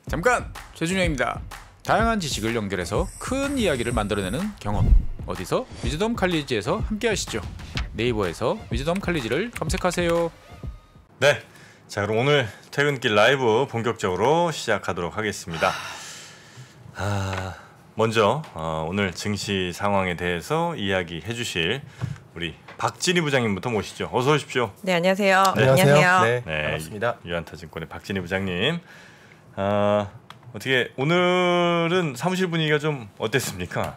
잠깐! 최준영입니다. 다양한 지식을 연결해서 큰 이야기를 만들어내는 경험. 어디서? 위즈덤 칼리지에서 함께 하시죠. 네이버에서 위즈덤 칼리지를 검색하세요. 네, 자 그럼 오늘 퇴근길 라이브 본격적으로 시작하도록 하겠습니다. 먼저 오늘 증시 상황에 대해서 이야기해 주실 우리 박진희 부장님부터 모시죠. 어서 오십시오. 네, 안녕하세요. 네. 안녕하세요. 네, 반갑습니다. 유한타증권의 박진희 부장님. 어떻게 오늘은 사무실 분위기가 좀 어땠습니까?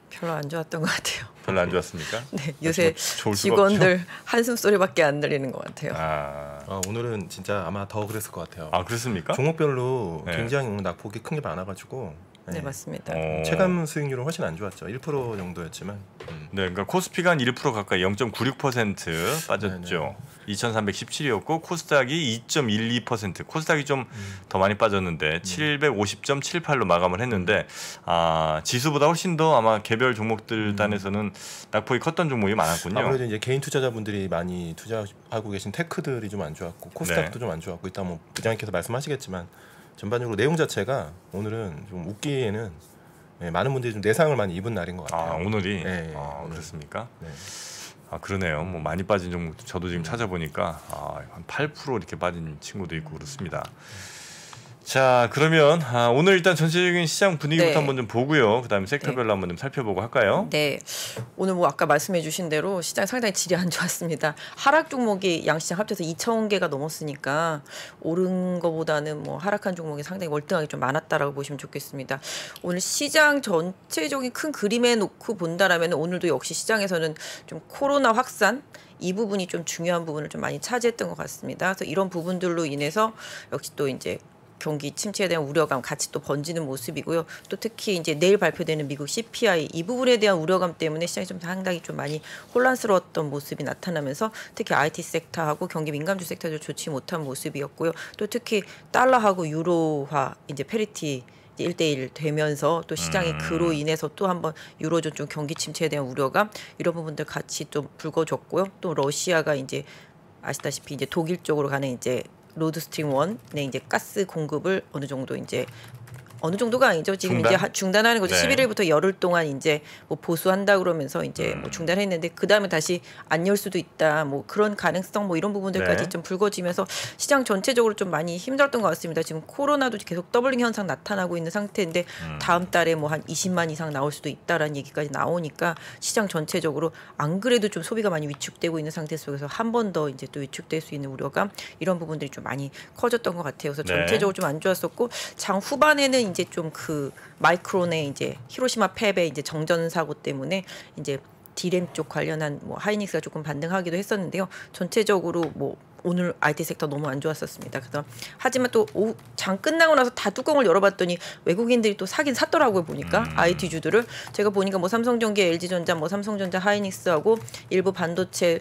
별로 안 좋았던 것 같아요. 별로 안 좋았습니까? 네, 요새 좋을 수가 직원들 한숨 소리밖에 안 들리는 것 같아요. 오늘은 진짜 아마 더 그랬을 것 같아요. 그렇습니까? 종목별로 네. 굉장히 오늘 낙폭이 큰 게 많아가지고 네, 맞습니다. 체감 수익률은 훨씬 안 좋았죠. 1% 정도였지만. 네, 그러니까 코스피가 한 1% 가까이 0.96% 빠졌죠. 네네. 2,317이었고 코스닥이 2.12%. 코스닥이 좀 더 많이 빠졌는데 750.78로 마감을 했는데 지수보다 훨씬 더 아마 개별 종목들 단에서는 낙폭이 컸던 종목이 많았군요. 아무래도 이제 개인 투자자분들이 많이 투자하고 계신 테크들이 좀 안 좋았고 코스닥도 좀 안 좋았고 이따 뭐 부장님께서 말씀하시겠지만 전반적으로 내용 자체가 오늘은 좀 웃기에는 많은 분들이 좀 내상을 많이 입은 날인 것 같아요. 오늘이 네, 그렇습니까? 네. 그러네요. 뭐 많이 빠진 종목도 저도 지금 찾아보니까 한 8% 이렇게 빠진 친구도 있고 그렇습니다. 자, 그러면 오늘 일단 전체적인 시장 분위기부터 네. 한번 좀 보고요. 그다음에 섹터별로 한번 좀 살펴보고 할까요? 네, 오늘 뭐 아까 말씀해주신 대로 시장 상당히 질이 안 좋았습니다. 하락 종목이 양시장 합쳐서 2,000 개가 넘었으니까 오른 거보다는 뭐 하락한 종목이 상당히 월등하게 좀 많았다라고 보시면 좋겠습니다. 오늘 시장 전체적인 큰 그림에 놓고 본다라면 오늘도 역시 시장에서는 좀 코로나 확산 이 부분이 좀 중요한 부분을 좀 많이 차지했던 것 같습니다. 그래서 이런 부분들로 인해서 역시 또 이제 경기 침체에 대한 우려감 같이 또 번지는 모습이고요. 또 특히 이제 내일 발표되는 미국 CPI 이 부분에 대한 우려감 때문에 시장이 좀 상당히 좀 많이 혼란스러웠던 모습이 나타나면서 특히 IT 섹터하고 경기 민감주 섹터도 좋지 못한 모습이었고요. 또 특히 달러하고 유로화 이제 페리티 1대1 되면서 또 시장이 그로 인해서 또 한번 유로존 좀 경기 침체에 대한 우려감 이런 부분들 같이 좀 불거졌고요. 또 러시아가 이제 아시다시피 이제 독일 쪽으로 가는 이제 로드스트림 1의 이제 가스 공급을 어느 정도 이제 어느 정도가 아니죠. 지금 중단? 이제 중단하는 거죠. 네. 11일부터 열흘 동안 이제 뭐 보수한다 그러면서 이제 뭐 중단했는데 그 다음에 다시 안 열 수도 있다. 뭐 그런 가능성 뭐 이런 부분들까지 네. 좀 불거지면서 시장 전체적으로 좀 많이 힘들었던 것 같습니다. 지금 코로나도 계속 더블링 현상 나타나고 있는 상태인데 다음 달에 뭐 한 20만 이상 나올 수도 있다라는 얘기까지 나오니까 시장 전체적으로 안 그래도 좀 소비가 많이 위축되고 있는 상태 속에서 한 번 더 이제 또 위축될 수 있는 우려감 이런 부분들이 좀 많이 커졌던 것 같아요. 그래서 네. 전체적으로 좀 안 좋았었고 장 후반에는 이제 좀 그 마이크론의 이제 히로시마 팹의 이제 정전 사고 때문에 이제 디램 쪽 관련한 뭐 하이닉스가 조금 반등하기도 했었는데요. 전체적으로 뭐 오늘 IT 섹터 너무 안 좋았었습니다. 그래서 하지만 또 장 끝나고 나서 다 뚜껑을 열어봤더니 외국인들이 또 사긴 샀더라고요. 보니까 IT 주들을 제가 보니까 뭐 삼성전기, LG전자, 뭐 삼성전자, 하이닉스하고 일부 반도체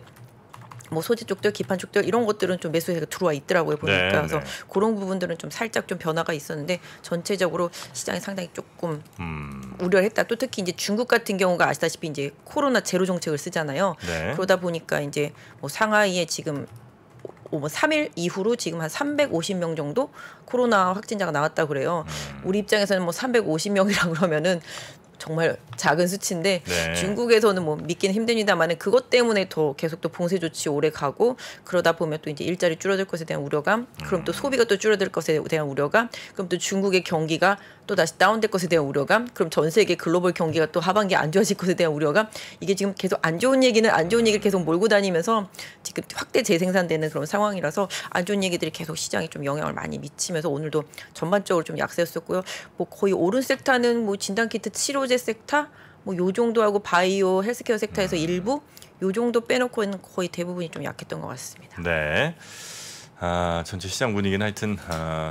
뭐 소재 쪽들, 기판 쪽들 이런 것들은 좀 매수세가 들어와 있더라고요 보니까. 네, 그래서 네. 그런 부분들은 좀 살짝 좀 변화가 있었는데 전체적으로 시장이 상당히 조금 우려를 했다. 또 특히 이제 중국 같은 경우가 아시다시피 이제 코로나 제로 정책을 쓰잖아요. 네. 그러다 보니까 이제 뭐 상하이에 지금 뭐 3일 이후로 지금 한 350명 정도 코로나 확진자가 나왔다 그래요. 우리 입장에서는 뭐 350명이라 그러면은 정말 작은 수치인데 네. 중국에서는 뭐 믿기는 힘듭니다만은 그것 때문에 더 계속 또 봉쇄 조치 오래 가고 그러다 보면 또 이제 일자리 줄어들 것에 대한 우려감, 그럼 또 소비가 또 줄어들 것에 대한 우려감, 그럼 또 중국의 경기가 또 다시 다운될 것에 대한 우려감, 그럼 전 세계 글로벌 경기가 또 하반기에 안 좋아질 것에 대한 우려감, 이게 지금 계속 안 좋은 얘기를 계속 몰고 다니면서 지금 확대 재생산되는 그런 상황이라서 안 좋은 얘기들이 계속 시장에 좀 영향을 많이 미치면서 오늘도 전반적으로 좀 약세였었고요. 뭐 거의 오른 섹터는 뭐 진단키트 치료제 섹터 뭐 요 정도 하고 바이오 헬스케어 섹터에서 일부 요 정도 빼놓고는 거의 대부분이 좀 약했던 것 같습니다. 네. 전체 시장 분위기는 하여튼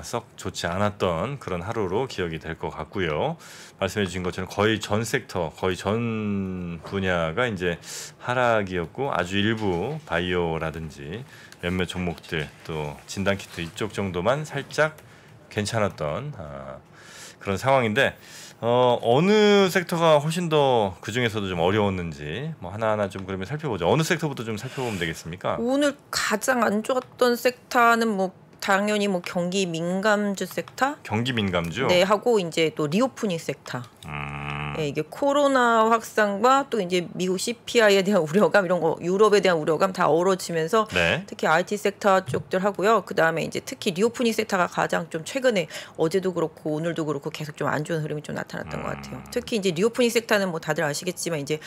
썩 좋지 않았던 그런 하루로 기억이 될 것 같고요. 말씀해 주신 것처럼 거의 전 섹터, 거의 전 분야가 이제 하락이었고 아주 일부 바이오라든지 몇몇 종목들 또 진단키트 이쪽 정도만 살짝 괜찮았던 그런 상황인데 어느 섹터가 훨씬 더 그 중에서도 좀 어려웠는지 뭐 하나하나 좀 그러면 살펴보죠. 어느 섹터부터 좀 살펴보면 되겠습니까? 오늘 가장 안 좋았던 섹터는 뭐 당연히 뭐 경기 민감주 섹터, 경기 민감주. 네 하고 이제 또 리오프닝 섹터. 네, 이게 코로나 확산과 또 이제 미국 CPI에 대한 우려감 이런 거, 유럽에 대한 우려감 다 어우러지면서 네. 특히 IT 섹터 쪽들 하고요. 그 다음에 이제 특히 리오프닝 섹터가 가장 좀 최근에 어제도 그렇고 오늘도 그렇고 계속 좀 안 좋은 흐름이 좀 나타났던 것 같아요. 특히 이제 리오프닝 섹터는 뭐 다들 아시겠지만 이제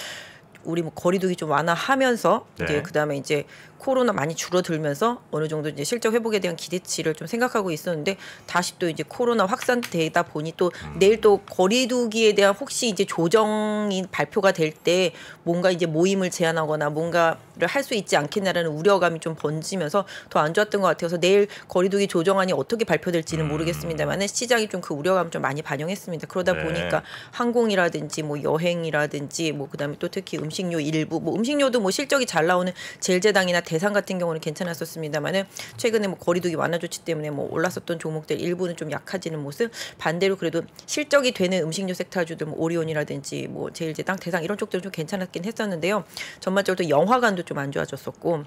우리 뭐 거리두기 좀 완화하면서 네. 이제 그다음에 이제 코로나 많이 줄어들면서 어느 정도 이제 실적 회복에 대한 기대치를 좀 생각하고 있었는데 다시 또 이제 코로나 확산되다 보니 또 내일 또 거리두기에 대한 혹시 이제 조정이 발표가 될 때 뭔가 이제 모임을 제한하거나 뭔가를 할 수 있지 않겠냐라는 우려감이 좀 번지면서 더 안 좋았던 것 같아서 내일 거리두기 조정안이 어떻게 발표될지는 모르겠습니다만은 시장이 좀 그 우려감 좀 많이 반영했습니다. 그러다 네. 보니까 항공이라든지 뭐 여행이라든지 뭐 그다음에 또 특히 음식료 일부 뭐 음식료도 뭐 실적이 잘 나오는 젤제당이나 대상 같은 경우는 괜찮았었습니다만은 최근에 뭐 거리두기 완화 조치 때문에 뭐 올랐었던 종목들 일부는 좀 약해지는 모습. 반대로 그래도 실적이 되는 음식료 섹터주들 뭐 오리온이라든지 뭐 젤제당 대상 이런 쪽들은 좀 괜찮았긴 했었는데요. 전반적으로 또 영화관도 좀 안 좋아졌었고.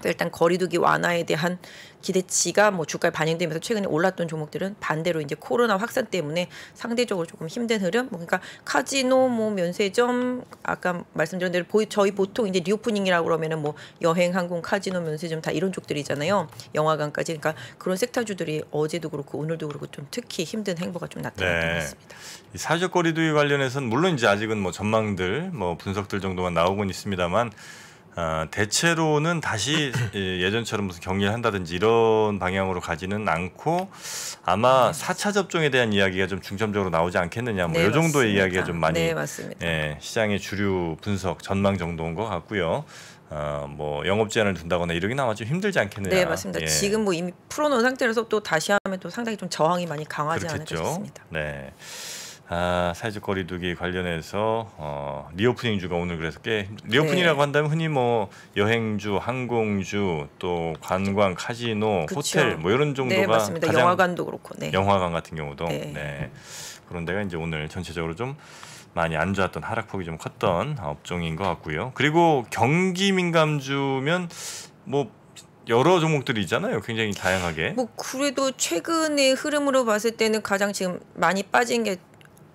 일단 거리두기 완화에 대한 기대치가 뭐 주가에 반영되면서 최근에 올랐던 종목들은 반대로 이제 코로나 확산 때문에 상대적으로 조금 힘든 흐름. 그러니까 카지노, 뭐 면세점 아까 말씀드린 대로 저희 보통 이제 리오프닝이라고 그러면은 뭐 여행, 항공, 카지노, 면세점 다 이런 쪽들이잖아요. 영화관까지. 그러니까 그런 섹터주들이 어제도 그렇고 오늘도 그렇고 좀 특히 힘든 행보가 좀 나타났던 것 같습니다. 이 사회적 거리두기 관련해서는 물론 이제 아직은 뭐 전망들, 뭐 분석들 정도만 나오곤 있습니다만. 대체로는 다시 예전처럼 무슨 격리를 한다든지 이런 방향으로 가지는 않고 아마 4차 접종에 대한 이야기가 좀 중점적으로 나오지 않겠느냐 뭐 네, 이 정도의 맞습니다. 이야기가 좀 많이 네, 맞습니다. 시장의 주류 분석 전망 정도인 것 같고요. 뭐 영업 제한을 둔다거나 이러긴 아마 좀 힘들지 않겠느냐. 네, 맞습니다. 지금 뭐 이미 풀어놓은 상태라서 또 다시 하면 또 상당히 좀 저항이 많이 강하지 그렇겠죠. 않을까 싶습니다. 네. 사회적 거리두기 관련해서 리오프닝주가 오늘 그래서 꽤 리오프닝이라고 네. 한다면 흔히 뭐 여행주, 항공주, 또 관광, 카지노, 그쵸. 호텔 뭐 이런 정도가 네, 맞습니다. 가장 영화관도 그렇고. 네. 영화관 같은 경우도 네. 네. 그런 데가 이제 오늘 전체적으로 좀 많이 안 좋았던 하락폭이 좀 컸던 업종인 것 같고요. 그리고 경기 민감주면 뭐 여러 종목들이 있잖아요. 굉장히 다양하게. 뭐 그래도 최근의 흐름으로 봤을 때는 가장 지금 많이 빠진 게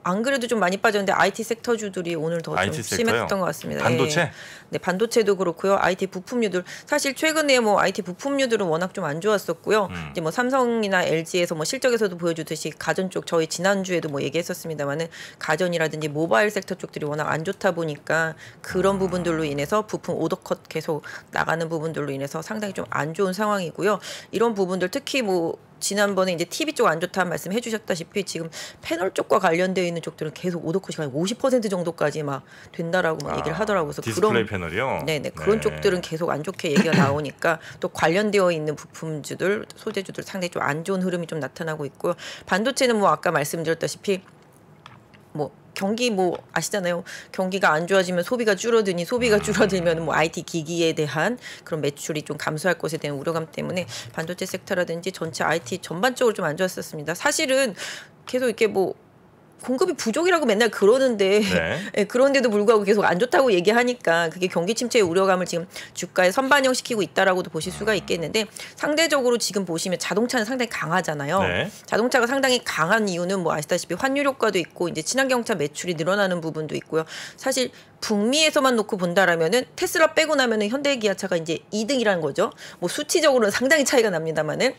안 그래도 좀 많이 빠졌는데 IT 섹터주들이 오늘 더 좀 IT 섹터요? 심했던 것 같습니다. 반도체? 예. 네, 반도체도 그렇고요. IT 부품류들 사실 최근에 뭐 IT 부품류들은 워낙 좀 안 좋았었고요. 이제 뭐 삼성이나 LG에서 뭐 실적에서도 보여주듯이 가전 쪽 저희 지난주에도 뭐 얘기했었습니다만은 가전이라든지 모바일 섹터 쪽들이 워낙 안 좋다 보니까 그런 부분들로 인해서 부품 오더컷 계속 나가는 부분들로 인해서 상당히 좀 안 좋은 상황이고요. 이런 부분들 특히 뭐 지난번에 이제 TV 쪽 안 좋다는 말씀 해주셨다시피 지금 패널 쪽과 관련되어 있는 쪽들은 계속 오더컷이 한 50% 정도까지 막 된다라고 막 얘기를 하더라고요. 그래서 디스플레이 패널이요? 네네 그런 쪽들은 계속 안 좋게 얘기가 나오니까 또 관련되어 있는 부품주들 소재주들 상당히 좀 안 좋은 흐름이 좀 나타나고 있고요. 반도체는 뭐 아까 말씀드렸다시피 뭐 경기 뭐 아시잖아요. 경기가 안 좋아지면 소비가 줄어드니 소비가 줄어들면 뭐 IT 기기에 대한 그런 매출이 좀 감소할 것에 대한 우려감 때문에 반도체 섹터라든지 전체 IT 전반적으로 좀 안 좋았었습니다. 사실은 계속 이렇게 뭐 공급이 부족이라고 맨날 그러는데 네. 그런데도 불구하고 계속 안 좋다고 얘기하니까 그게 경기 침체의 우려감을 지금 주가에 선반영시키고 있다라고도 보실 수가 있겠는데 상대적으로 지금 보시면 자동차는 상당히 강하잖아요. 네. 자동차가 상당히 강한 이유는 뭐 아시다시피 환율 효과도 있고 이제 친환경차 매출이 늘어나는 부분도 있고요. 사실 북미에서만 놓고 본다라면은 테슬라 빼고 나면은 현대기아차가 이제 2등이라는 거죠. 뭐 수치적으로는 상당히 차이가 납니다만은.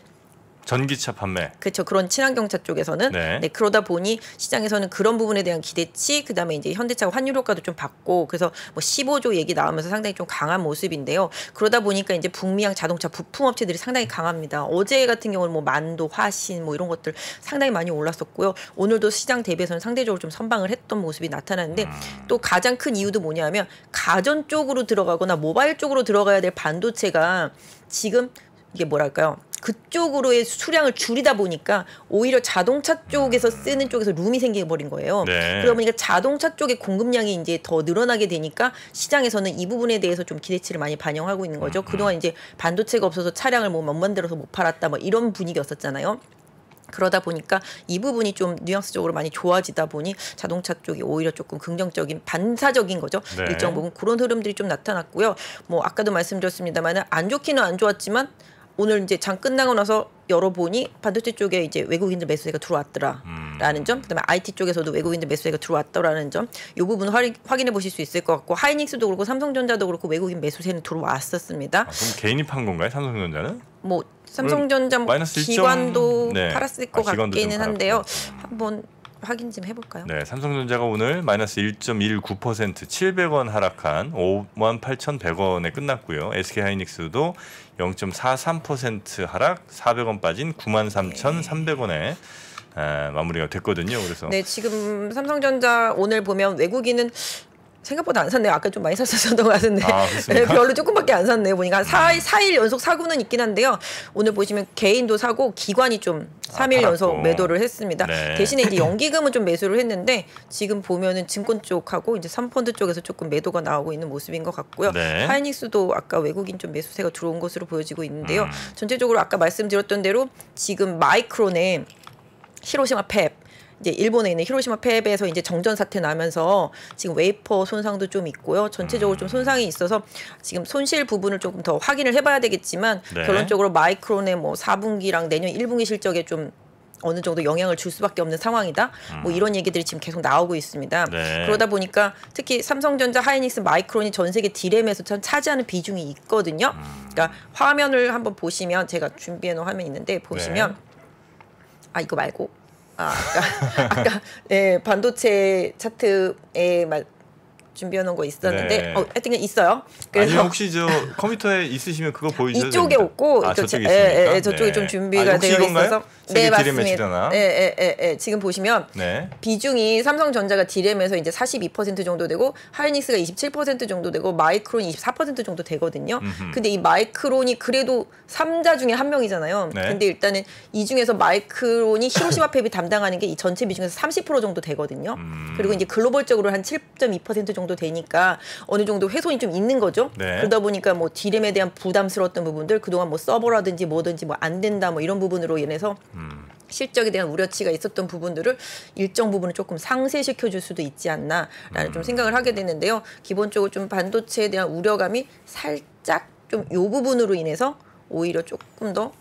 전기차 판매. 그렇죠. 그런 친환경차 쪽에서는 네. 네, 그러다 보니 시장에서는 그런 부분에 대한 기대치, 그다음에 이제 현대차가 환율 효과도 좀 받고 그래서 뭐 15조 얘기 나오면서 상당히 좀 강한 모습인데요. 그러다 보니까 이제 북미향 자동차 부품 업체들이 상당히 강합니다. 어제 같은 경우는 뭐 만도, 화신 뭐 이런 것들 상당히 많이 올랐었고요. 오늘도 시장 대비해서는 상대적으로 좀 선방을 했던 모습이 나타나는데 또 가장 큰 이유도 뭐냐면 가전 쪽으로 들어가거나 모바일 쪽으로 들어가야 될 반도체가 지금 이게 뭐랄까요? 그쪽으로의 수량을 줄이다 보니까 오히려 자동차 쪽에서 쓰는 쪽에서 룸이 생겨버린 거예요. 네. 그러다 보니까 자동차 쪽의 공급량이 이제 더 늘어나게 되니까 시장에서는 이 부분에 대해서 좀 기대치를 많이 반영하고 있는 거죠. 그동안 이제 반도체가 없어서 차량을 뭐 못 만들어서 못 팔았다 뭐 이런 분위기였었잖아요. 그러다 보니까 이 부분이 좀 뉘앙스적으로 많이 좋아지다 보니 자동차 쪽이 오히려 조금 긍정적인 반사적인 거죠. 네. 일정 부분 그런 흐름들이 좀 나타났고요. 뭐 아까도 말씀드렸습니다만 안 좋기는 안 좋았지만 오늘 이제 장 끝나고 나서 열어보니 반도체 쪽에 이제 외국인들 매수세가 들어왔더라라는 점, 그다음에 IT 쪽에서도 외국인들 매수세가 들어왔더라는 점, 이 부분 확인해 보실 수 있을 것 같고 하이닉스도 그렇고 삼성전자도 그렇고 외국인 매수세는 들어왔었습니다. 그럼 개인이 판 건가요? 삼성전자는? 뭐 삼성전자 뭐 마이너스 1. 기관도 네. 팔았을 것 기관도 좀 같기는 한데요. 팔았고. 한번 확인 좀 해볼까요? 네, 삼성전자가 오늘 마이너스 1.19% 700원 하락한 58,100원에 끝났고요. SK하이닉스도 0.43% 하락 400원 빠진 93,300원에 마무리가 됐거든요. 그래서 네, 지금 삼성전자 오늘 보면 외국인은 생각보다 안 샀네요. 아까 좀 많이 샀었던 것 같은데 네, 별로 조금밖에 안 샀네요. 보니까 4일 연속 사고는 있긴 한데요. 오늘 보시면 개인도 사고 기관이 좀 3일 연속 매도를 했습니다. 네. 대신에 이제 연기금은 좀 매수를 했는데 지금 보면은 증권 쪽하고 이제 삼펀드 쪽에서 조금 매도가 나오고 있는 모습인 것 같고요. 네. 하이닉스도 아까 외국인 좀 매수세가 들어온 것으로 보여지고 있는데요. 전체적으로 아까 말씀드렸던 대로 지금 마이크론의 히로시마 팹 이제 일본에 있는 히로시마 팹에서 이제 정전 사태 나면서 지금 웨이퍼 손상도 좀 있고요. 전체적으로 좀 손상이 있어서 지금 손실 부분을 조금 더 확인을 해봐야 되겠지만 네. 결론적으로 마이크론의 뭐 4분기랑 내년 1분기 실적에 좀 어느 정도 영향을 줄 수밖에 없는 상황이다. 뭐 이런 얘기들이 지금 계속 나오고 있습니다. 네. 그러다 보니까 특히 삼성전자, 하이닉스, 마이크론이 전 세계 디램에서 참 차지하는 비중이 있거든요. 그러니까 화면을 한번 보시면 제가 준비해 놓은 화면이 있는데 보시면 아 이거 말고 아까 네, 반도체 차트에 준비해 놓은 거 있었는데 네. 하여튼 있어요. 그래서 아니요, 혹시 저 컴퓨터에 있으시면 그거 보여주세요. 이쪽에 없고 저쪽에 있습니까? 저쪽에 좀 준비가 되어 있어서 네, 맞습니다. 지금 보시면 비중이 삼성전자가 디램에서 이제 42% 정도 되고 하이닉스가 27% 정도 되고 마이크론이 24% 정도 되거든요. 근데 이 마이크론이 그래도 3자 중에 한 명이잖아요. 근데 일단은 이 중에서 마이크론이 히로시마 팹이 담당하는 게 이 전체 비중에서 30% 정도 되거든요. 그리고 이제 글로벌적으로 한 7.2% 정도 되니까 어느 정도 훼손이 좀 있는 거죠. 그러다 보니까 뭐 디램에 대한 부담스러웠던 부분들 그동안 뭐 서버라든지 뭐든지 뭐 안 된다 뭐 이런 부분으로 인해서 실적에 대한 우려치가 있었던 부분들을 일정 부분은 조금 상쇄시켜 줄 수도 있지 않나라는 좀 생각을 하게 되는데요. 기본적으로 좀 반도체에 대한 우려감이 살짝 좀 요 부분으로 인해서 오히려 조금 더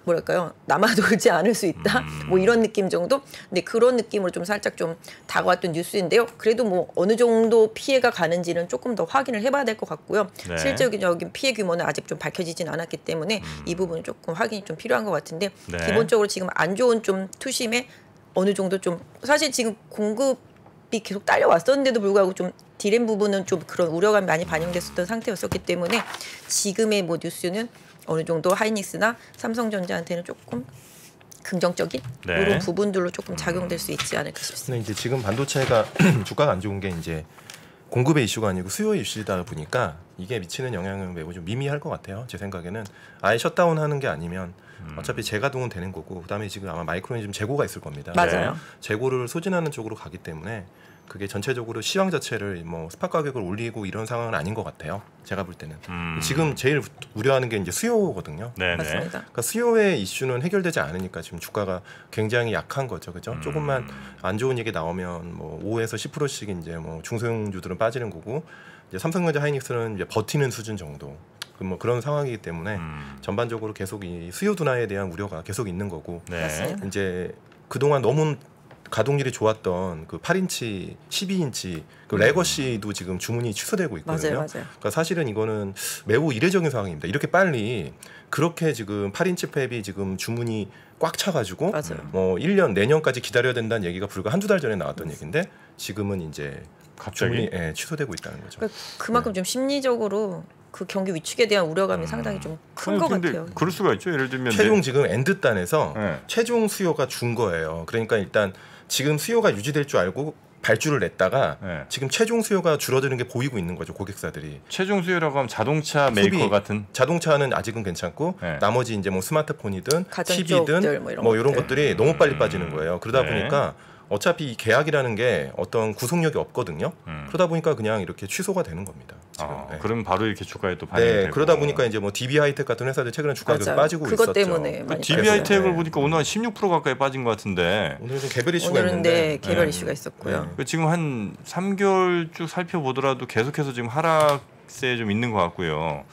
뭐랄까요 남아돌지 않을 수 있다 뭐 이런 느낌 정도. 근데 그런 느낌으로 좀 살짝 좀 다가왔던 뉴스인데요. 그래도 뭐 어느 정도 피해가 가는지는 조금 더 확인을 해봐야 될 것 같고요. 실질적인 피해 규모는 아직 좀 밝혀지진 않았기 때문에 이 부분은 조금 확인이 좀 필요한 것 같은데 기본적으로 지금 안 좋은 좀 투심에 어느 정도 좀 사실 지금 공급이 계속 딸려왔었는데도 불구하고 좀 디램 부분은 좀 그런 우려감이 많이 반영됐었던 상태였었기 때문에 지금의 뭐 뉴스는 어느 정도 하이닉스나 삼성전자한테는 조금 긍정적인 이런 부분들로 조금 작용될 수 있지 않을까 싶습니다. 근데 이제 지금 반도체가 주가가 안 좋은 게 이제 공급의 이슈가 아니고 수요의 이슈다 보니까 이게 미치는 영향은 매우 좀 미미할 것 같아요. 제 생각에는 아예 셧다운하는 게 아니면 어차피 재가동은 되는 거고 그다음에 지금 아마 마이크론이 좀 재고가 있을 겁니다. 맞아요. 재고를 소진하는 쪽으로 가기 때문에 그게 전체적으로 시황 자체를 뭐 스팟 가격을 올리고 이런 상황은 아닌 것 같아요. 제가 볼 때는 지금 제일 우려하는 게 이제 수요거든요. 맞습니다. 그러니까 수요의 이슈는 해결되지 않으니까 지금 주가가 굉장히 약한 거죠, 그죠? 조금만 안 좋은 얘기 나오면 뭐 5에서 10%씩 이제 뭐 중소형주들은 빠지는 거고 이제 삼성전자, 하이닉스는 이제 버티는 수준 정도. 뭐 그런 상황이기 때문에 전반적으로 계속 이 수요 둔화에 대한 우려가 계속 있는 거고 이제 그동안 너무 가동률이 좋았던 그 8인치, 12인치 그 레거시도 지금 주문이 취소되고 있거든요. 맞아요. 그러니까 사실은 이거는 매우 이례적인 상황입니다. 이렇게 빨리 그렇게 지금 8인치 팹이 지금 주문이 꽉 차가지고 뭐 1년 내년까지 기다려야 된다는 얘기가 불과 한두 달 전에 나왔던 얘기인데 지금은 이제 갑자기 주문이 취소되고 있다는 거죠. 그러니까 그만큼 좀 심리적으로 그 경기 위축에 대한 우려감이 상당히 좀 큰 것 같아요. 그럴 수가 있죠. 예를 들면 최종 지금 엔드단에서 최종 수요가 준 거예요. 그러니까 일단 지금 수요가 유지될 줄 알고 발주를 냈다가 지금 최종 수요가 줄어드는 게 보이고 있는 거죠. 고객사들이. 최종 수요라고 하면 자동차 메이커 같은 자동차는 아직은 괜찮고 나머지 이제 뭐 스마트폰이든 TV든 뭐 이런 것들이 너무 빨리 빠지는 거예요. 그러다 보니까 어차피 이 계약이라는 게 어떤 구속력이 없거든요. 그러다 보니까 그냥 이렇게 취소가 되는 겁니다. 지금. 그럼 바로 이렇게 주가에 또 반영이 되고. 그러다 보니까 이제 뭐 DB 하이텍 같은 회사들 최근에 주가가 계속 빠지고 그것 있었죠. 때문에 많이 DB 하이텍을 보니까 오늘 한 16% 가까이 빠진 것 같은데. 오늘은 좀 개별 이슈가 오늘은 있는데 개별 이슈가 있었고요. 지금 한 3개월 쭉 살펴보더라도 계속해서 지금 하락세에 좀 있는 것 같고요.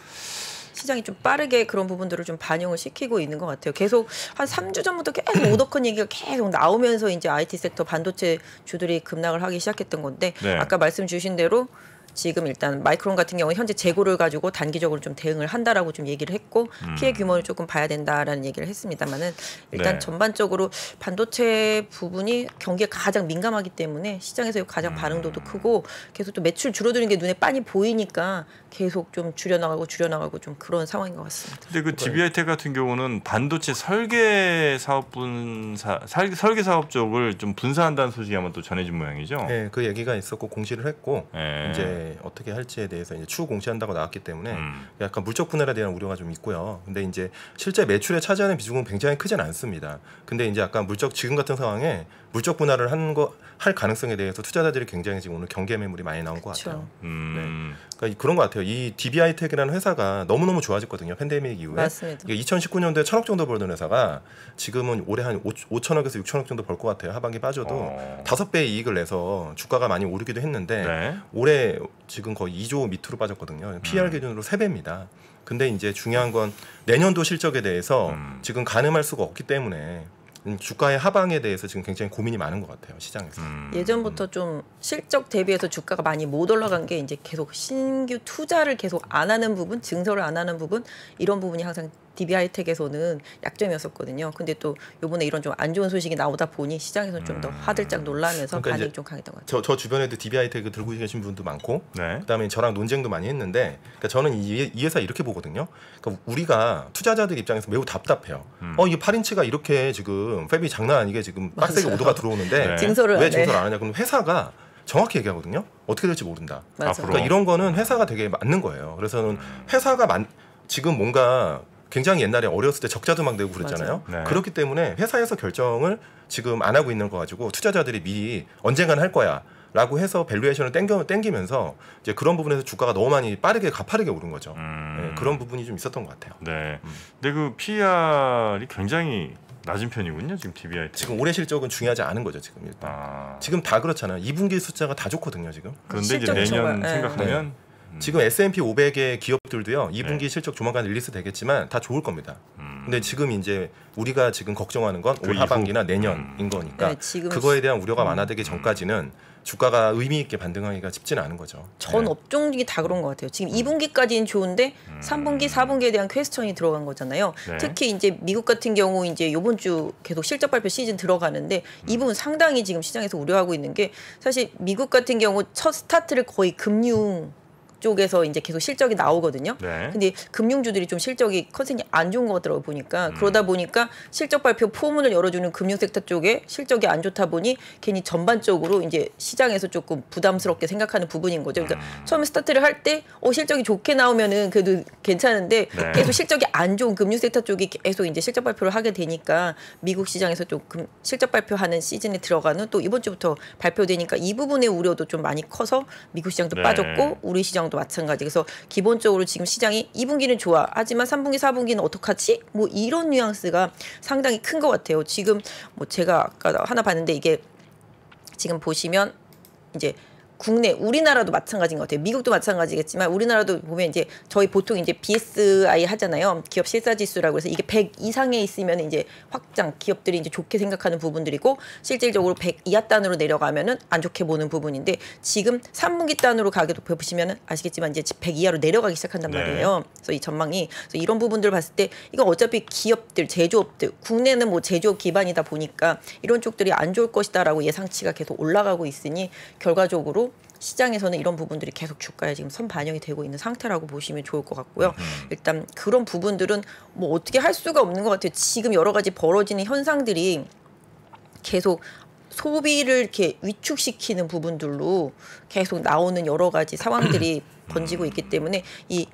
시장이 좀 빠르게 그런 부분들을 좀 반영을 시키고 있는 것 같아요. 계속 한 3주 전부터 계속 오더컨 얘기가 계속 나오면서 이제 IT 섹터 반도체 주들이 급락을 하기 시작했던 건데 네. 아까 말씀 주신 대로 지금 일단 마이크론 같은 경우는 현재 재고를 가지고 단기적으로 좀 대응을 한다라고 좀 얘기를 했고 피해 규모를 조금 봐야 된다라는 얘기를 했습니다만은 일단 네. 전반적으로 반도체 부분이 경기에 가장 민감하기 때문에 시장에서 가장 반응도도 크고 계속 또 매출 줄어드는 게 눈에 빤히 보이니까 계속 좀 줄여나가고 좀 그런 상황인 것 같습니다. 근데 그 DB하이텍 같은 경우는 반도체 설계 설계 사업 쪽을 좀 분사한다는 소식이 아마 또 전해진 모양이죠. 네, 그 얘기가 있었고 공시를 했고 네. 이제 어떻게 할지에 대해서 이제 추후 공시한다고 나왔기 때문에 약간 물적 분할에 대한 우려가 좀 있고요. 근데 이제 실제 매출에 차지하는 비중은 굉장히 크진 않습니다. 근데 이제 약간 지금 같은 상황에 물적 분할을 할 가능성에 대해서 투자자들이 굉장히 지금 오늘 경계 매물이 많이 나온 것 같아요. 그러니까 그런 것 같아요. 이 DB하이텍이라는 회사가 너무너무 좋아졌거든요. 팬데믹 이후에. 맞습니다. 2019년도에 1,000억 정도 벌던 회사가 지금은 올해 한 5천억에서 6천억 정도 벌 것 같아요. 하반기 빠져도 5배의 이익을 내서 주가가 많이 오르기도 했는데 네. 올해 지금 거의 2조 밑으로 빠졌거든요. PR 기준으로 3배입니다. 근데 이제 중요한 건 내년도 실적에 대해서 지금 가늠할 수가 없기 때문에 주가의 하방에 대해서 지금 굉장히 고민이 많은 것 같아요. 시장에서. 예전부터 좀 실적 대비해서 주가가 많이 못 올라간 게 이제 계속 신규 투자를 계속 안 하는 부분, 증설을 안 하는 부분 이런 부분이 항상 DB하이텍에서는 약점이었었거든요. 근데 또 이번에 이런 좀 안 좋은 소식이 나오다 보니 시장에서는 좀 더 화들짝 놀라면서 그러니까 반응이 좀 강했던 것 같아요. 저 주변에도 DB하이텍 들고 계신 분도 많고 네. 그다음에 저랑 논쟁도 많이 했는데 그러니까 저는 이 회사 이렇게 보거든요. 그러니까 우리가 투자자들 입장에서 매우 답답해요. 이게 8인치가 이렇게 지금 팹이 장난 아니게 지금 빡세게 맞아요. 오더가 들어오는데 네. 증설을 왜 안 해. 증설 안 하냐? 그럼 회사가 정확히 얘기하거든요. 어떻게 될지 모른다. 맞아요. 앞으로. 그러니까 이런 거는 회사가 되게 맞는 거예요. 그래서는 회사가 지금 뭔가 굉장히 옛날에 어렸을 때 적자도 막 내고 그랬잖아요. 네. 그렇기 때문에 회사에서 결정을 지금 안 하고 있는 거 가지고 투자자들이 미리 언젠간 할 거야. 라고 해서 밸류에이션을 땡기면서 이제 그런 부분에서 주가가 너무 많이 가파르게 오른 거죠. 네, 그런 부분이 좀 있었던 것 같아요. 네. 근데 그 PR이 굉장히 낮은 편이군요. 지금 DB하이텍. 지금 올해 실적은 중요하지 않은 거죠. 지금 일단. 지금 다 그렇잖아요. 2분기 숫자가 다 좋거든요. 지금. 그런데 이제 실적이 내년 정말, 생각하면 지금 S&P 500의 기업들도요. 2분기 실적 조만간 릴리스 되겠지만 다 좋을 겁니다. 근데 지금 이제 우리가 지금 걱정하는 건 올 하반기나 내년인 거니까 네, 지금 그거에 대한 우려가 완화되기 전까지는 주가가 의미 있게 반등하기가 쉽지는 않은 거죠. 전 업종이 다 그런 것 같아요. 지금 2분기까지는 좋은데 3분기, 4분기에 대한 퀘스천이 들어간 거잖아요. 네. 특히 이제 미국 같은 경우 이제 이번 주 계속 실적 발표 시즌 들어가는데 이 부분 상당히 지금 시장에서 우려하고 있는 게 사실 미국 같은 경우 첫 스타트를 거의 금융 쪽에서 이제 계속 실적이 나오거든요. 네. 근데 금융주들이 좀 실적이 컨센이 안 좋은 것 같더라고 보니까 그러다 보니까 실적 발표 포문을 열어주는 금융 섹터 쪽에 실적이 안 좋다 보니 괜히 전반적으로 이제 시장에서 조금 부담스럽게 생각하는 부분인 거죠. 그러니까 처음에 스타트를 할 때 실적이 좋게 나오면은 그래도 괜찮은데 네. 계속 실적이 안 좋은 금융 섹터 쪽이 계속 이제 실적 발표를 하게 되니까 미국 시장에서 조금 실적 발표하는 시즌에 들어가는 또 이번 주부터 발표되니까 이 부분의 우려도 좀 많이 커서 미국 시장도 네. 빠졌고 우리 시장도 마찬가지. 그래서 기본적으로 지금 시장이 2분기는 좋아. 하지만 3분기, 4분기는 어떡하지? 뭐 이런 뉘앙스가 상당히 큰 것 같아요. 지금 뭐 제가 아까 하나 봤는데 이게 지금 보시면 이제 국내 우리나라도 마찬가지인 것 같아요. 미국도 마찬가지겠지만 우리나라도 보면 이제 저희 보통 이제 BSI 하잖아요. 기업 실사지수라고 해서 이게 100 이상에 있으면 이제 확장 기업들이 이제 좋게 생각하는 부분들이고 실질적으로 100 이하 단으로 내려가면은 안 좋게 보는 부분인데 지금 3분기 단으로 가게도 보시면은 아시겠지만 이제 100 이하로 내려가기 시작한단 네. 말이에요. 그래서 이 전망이 그래서 이런 부분들을 봤을 때 이건 어차피 기업들 제조업들 국내는 뭐 제조업 기반이다 보니까 이런 쪽들이 안 좋을 것이다라고 예상치가 계속 올라가고 있으니 결과적으로 시장에서는 이런 부분들이 계속 주가에 지금 선반영이 되고 있는 상태라고 보시면 좋을 것 같고요. 일단 그런 부분들은 뭐 어떻게 할 수가 없는 것 같아요. 지금 여러 가지 벌어지는 현상들이 계속 소비를 이렇게 위축시키는 부분들로 계속 나오는 여러 가지 상황들이 번지고 있기 때문에 이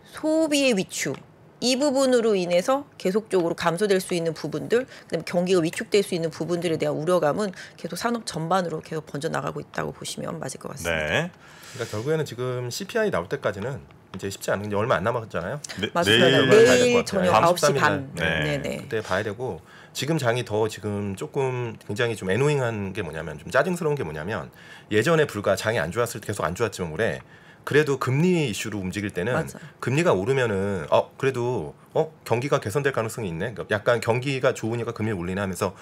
소비의 위축 이 부분으로 인해서 계속적으로 감소될 수 있는 부분들, 그다음에 경기가 위축될 수 있는 부분들에 대한 우려감은 계속 산업 전반으로 계속 번져 나가고 있다고 보시면 맞을 것 같습니다. 네. 그러니까 결국에는 지금 CPI 나올 때까지는 이제 쉽지 않은 게 얼마 안 남았잖아요. 맞습니다. 내일 봐야 될것 내일 같아요. 저녁 다음 9시 반. 13일 날. 네네. 그때 봐야 되고 지금 장이 더 지금 조금 굉장히 좀 애노잉한 게 뭐냐면 좀 짜증스러운 게 뭐냐면 예전에 불과 장이 안 좋았을 때 계속 안 좋았지만 올해 그래도 금리 이슈로 움직일 때는 맞아. 금리가 오르면은 그래도 경기가 개선될 가능성이 있네. 그러니까 약간 경기가 좋으니까 금리 올리나 하면서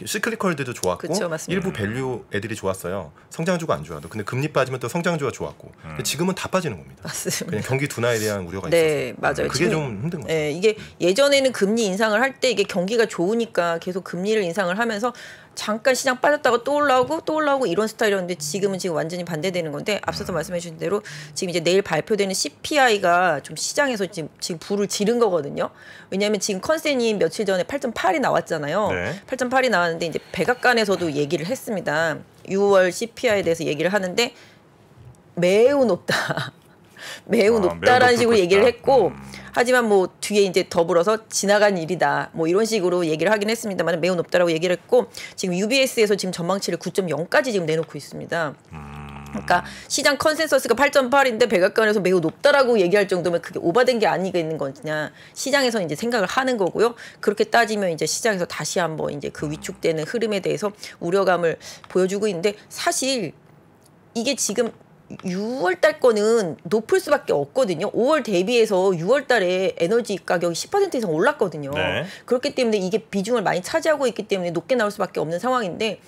시클리컬들도 좋았고 그쵸, 맞습니다. 일부 밸류 애들이 좋았어요. 성장주가 안 좋아도. 근데 금리 빠지면 또 성장주가 좋았고. 근데 지금은 다 빠지는 겁니다. 맞습니다. 그냥 경기 둔화에 대한 우려가 네, 있어서. 맞아요. 그게 지금, 좀 힘든 거죠. 이게 예전에는 금리 인상을 할 때 이게 경기가 좋으니까 계속 금리를 인상을 하면서 잠깐 시장 빠졌다가 또 올라오고 이런 스타일이었는데 지금은 완전히 반대되는 건데 앞서서 말씀해 주신 대로 지금 이제 내일 발표되는 CPI가 좀 시장에서 지금 불을 지른 거거든요. 왜냐하면 지금 컨센이 며칠 전에 8.8이 나왔잖아요. 네. 8.8이 나왔는데 이제 백악관에서도 얘기를 했습니다. 6월 CPI에 대해서 얘기를 하는데 매우 높다. 매우 높다라는 매우 식으로 높을 얘기를 것이다. 했고 하지만 뭐 뒤에 이제 더불어서 지나간 일이다 뭐 이런 식으로 얘기를 하긴 했습니다만 매우 높다라고 얘기를 했고 지금 UBS에서 지금 전망치를 9.0까지 지금 내놓고 있습니다. 그러니까 시장 컨센서스가 8.8인데 백악관에서 매우 높다라고 얘기할 정도면 그게 오바된 게 아니겠는 거냐 시장에서 이제 생각을 하는 거고요. 그렇게 따지면 이제 시장에서 다시 한번 이제 그 위축되는 흐름에 대해서 우려감을 보여주고 있는데 사실 이게 지금 6월 달 거는 높을 수밖에 없거든요. 5월 대비해서 6월 달에 에너지 가격이 10% 이상 올랐거든요. 네. 그렇기 때문에 이게 비중을 많이 차지하고 있기 때문에 높게 나올 수밖에 없는 상황인데